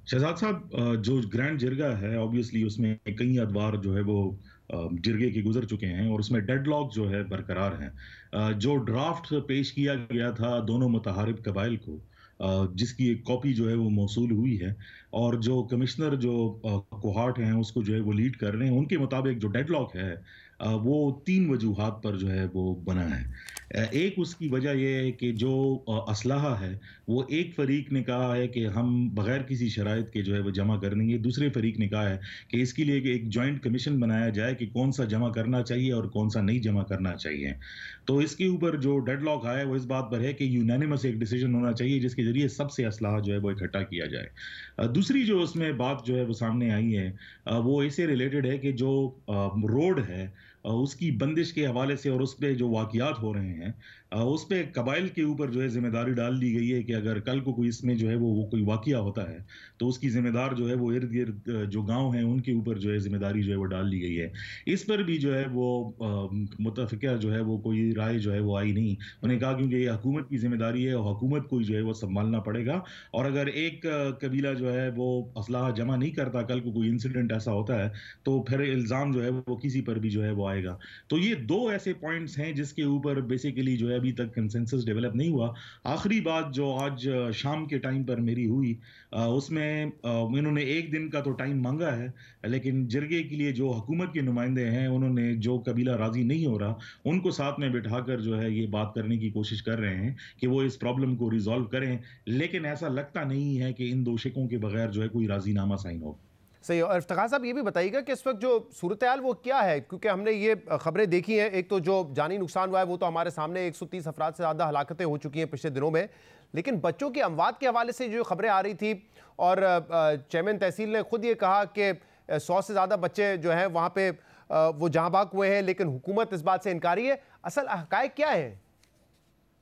शहजाद साहब, जो ग्रैंड जिरगा है ऑब्वियसली उसमें कई अदवार जो है वो जिरगे के गुजर चुके हैं और उसमें डेडलॉक जो है बरकरार है। जो ड्राफ्ट पेश किया गया था दोनों मुतहारिब कबाइल को, जिसकी एक कॉपी जो है वो मौसूल हुई है, और जो कमिश्नर जो कोहाट हैं उसको जो है वो लीड कर रहे हैं, उनके मुताबिक जो डेडलॉक है वो 3 वजूहात पर जो है वो बना है। एक उसकी वजह यह है कि जो असलाहा है वो एक फरीक ने कहा है कि हम बगैर किसी शराइत के जो है वो जमा कर देंगे, दूसरे फरीक ने कहा है कि इसके लिए एक जॉइंट कमीशन बनाया जाए कि कौन सा जमा करना चाहिए और कौन सा नहीं जमा करना चाहिए। तो इसके ऊपर जो डेडलॉक आया वो इस बात पर है कि यूनानिमस एक डिसीजन होना चाहिए जिसके जरिए सबसे असलाहा जो है वो इकट्ठा किया जाए। दूसरी जो उसमें बात जो है वो सामने आई है वो इससे रिलेटेड है कि जो रोड है उसकी बंदिश के हवाले से और उस पर जो वाक़ियात हो रहे हैं उस पर कबाइल के ऊपर जो है जिम्मेदारी डाल दी गई है कि अगर कल को कोई इसमें जो है वो कोई वाक़िया होता है तो उसकी जिम्मेदार जो है वो इर्द गिर्द जो गांव हैं उनके ऊपर जो है जिम्मेदारी जो है वो डाल दी गई है। इस पर भी जो है वो मुतफ़िक़ा जो है वो कोई राय जो है वो आई नहीं। उन्हें कहा क्योंकि ये हुकूमत की जिम्मेदारी है और हुकूमत को जो है वो संभालना पड़ेगा, और अगर एक कबीला जो है वो असलाह जमा नहीं करता, कल को कोई इंसिडेंट ऐसा होता है तो फिर इल्ज़ाम जो है वो किसी पर भी जो है वो आएगा। तो ये दो ऐसे पॉइंट्स हैं जिसके ऊपर बेसिकली जो है अभी तक कंसेंसस डेवलप नहीं हुआ। आखिरी बात जो आज शाम के टाइम पर मेरी हुई उसमें इन्होंने एक दिन का तो टाइम मांगा है, लेकिन जिरगे के लिए जो हुकूमत के नुमाइंदे हैं उन्होंने जो कबीला राजी नहीं हो रहा उनको साथ में बिठाकर जो है ये बात करने की कोशिश कर रहे हैं कि वो इस प्रॉब्लम को रिजॉल्व करें, लेकिन ऐसा लगता नहीं है कि इन दो शिकों के बगैर जो है कोई राजीनामा साइन हो। सही। और इफ्तिखार साहब ये भी बताइएगा कि इस वक्त जो सूरत हाल वो क्या है, क्योंकि हमने ये खबरें देखी हैं, एक तो जो जानी नुकसान हुआ है वो तो हमारे सामने 130 अफराद से ज़्यादा हलाकतें हो चुकी हैं पिछले दिनों में, लेकिन बच्चों की अमवात के हवाले से जो खबरें आ रही थी और चेयरमैन तहसील ने खुद ये कहा कि 100 से ज़्यादा बच्चे जो हैं वहाँ पे वो जहाँ भाग हुए हैं, लेकिन हुकूमत इस बात से इनकारी है। असल हक़ाइक़ क्या है?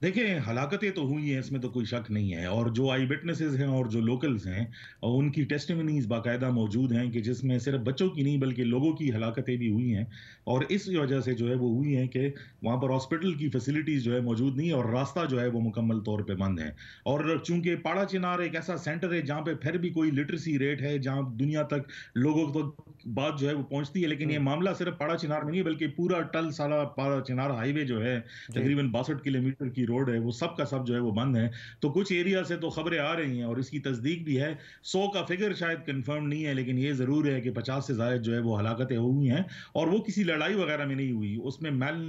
देखिए, हलाकतें तो हुई हैं, इसमें तो कोई शक नहीं है, और जो आई विटनेसेस हैं और जो लोकल्स हैं उनकी टेस्टिमनीज बाकायदा मौजूद हैं कि जिसमें सिर्फ बच्चों की नहीं बल्कि लोगों की हलाकतें भी हुई हैं, और इस वजह से जो है वो हुई हैं कि वहाँ पर हॉस्पिटल की फैसिलिटीज़ जो है मौजूद नहीं है और रास्ता जो है वो मुकम्मल तौर पे बंद है। और चूंकि पाड़ा चिनार एक ऐसा सेंटर है जहाँ पे फिर भी कोई लिटरेसी रेट है, जहाँ दुनिया तक लोगों तक बात जो है वो पहुँचती है, लेकिन ये मामला सिर्फ पाड़ा चिनार में नहीं बल्कि पूरा टल साला पाड़ा चिनार हाईवे जो है तकरीबन 62 किलोमीटर की रोड है, वो सब का सब जो है वो बंद है। तो कुछ एरिया से तो खबरें आ रही हैं और इसकी तस्दीक भी है। 100 का फिगर शायद कंफर्म नहीं है, लेकिन ये जरूर है कि 50 से ज्यादा जो है वो हलाकतें हुई हैं, और वो किसी लड़ाई वगैरह में नहीं हुई। उसमें मेल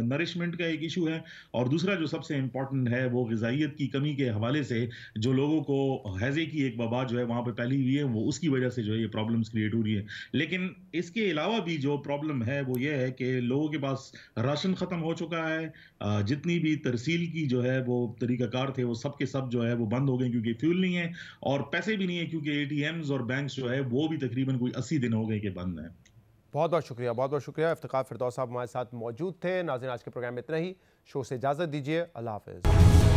नरिशमेंट का एक इशू है, और दूसरा जो सबसे इंपॉर्टेंट है वो ग़िज़ाइयत की कमी के हवाले से जो लोगों को हैजे की एक वबा जो है वहां पर फैली हुई है, वो उसकी वजह से जो है ये प्रॉब्लम्स क्रिएट हो रही है। लेकिन इसके अलावा भी जो प्रॉब्लम है वो ये है कि लोगों के पास राशन खत्म हो चुका है, जितनी भी तरसील की जो है वो तरीकाकार थे वो सब के सब जो है वो बंद हो गए क्योंकि फ्यूल नहीं है और पैसे भी नहीं है, क्योंकि ATMs और बैंक्स जो है वो भी तकरीबन कोई 80 दिन हो गए कि बंद है। बहुत बहुत शुक्रिया, बहुत बहुत शुक्रिया। इफ्तिखार फिरदौस साहब हमारे साथ मौजूद थे। नाज़रीन, आज के प्रोग्राम में इतना ही। शो से इजाज़त दीजिए। अल्लाह हाफ़िज़।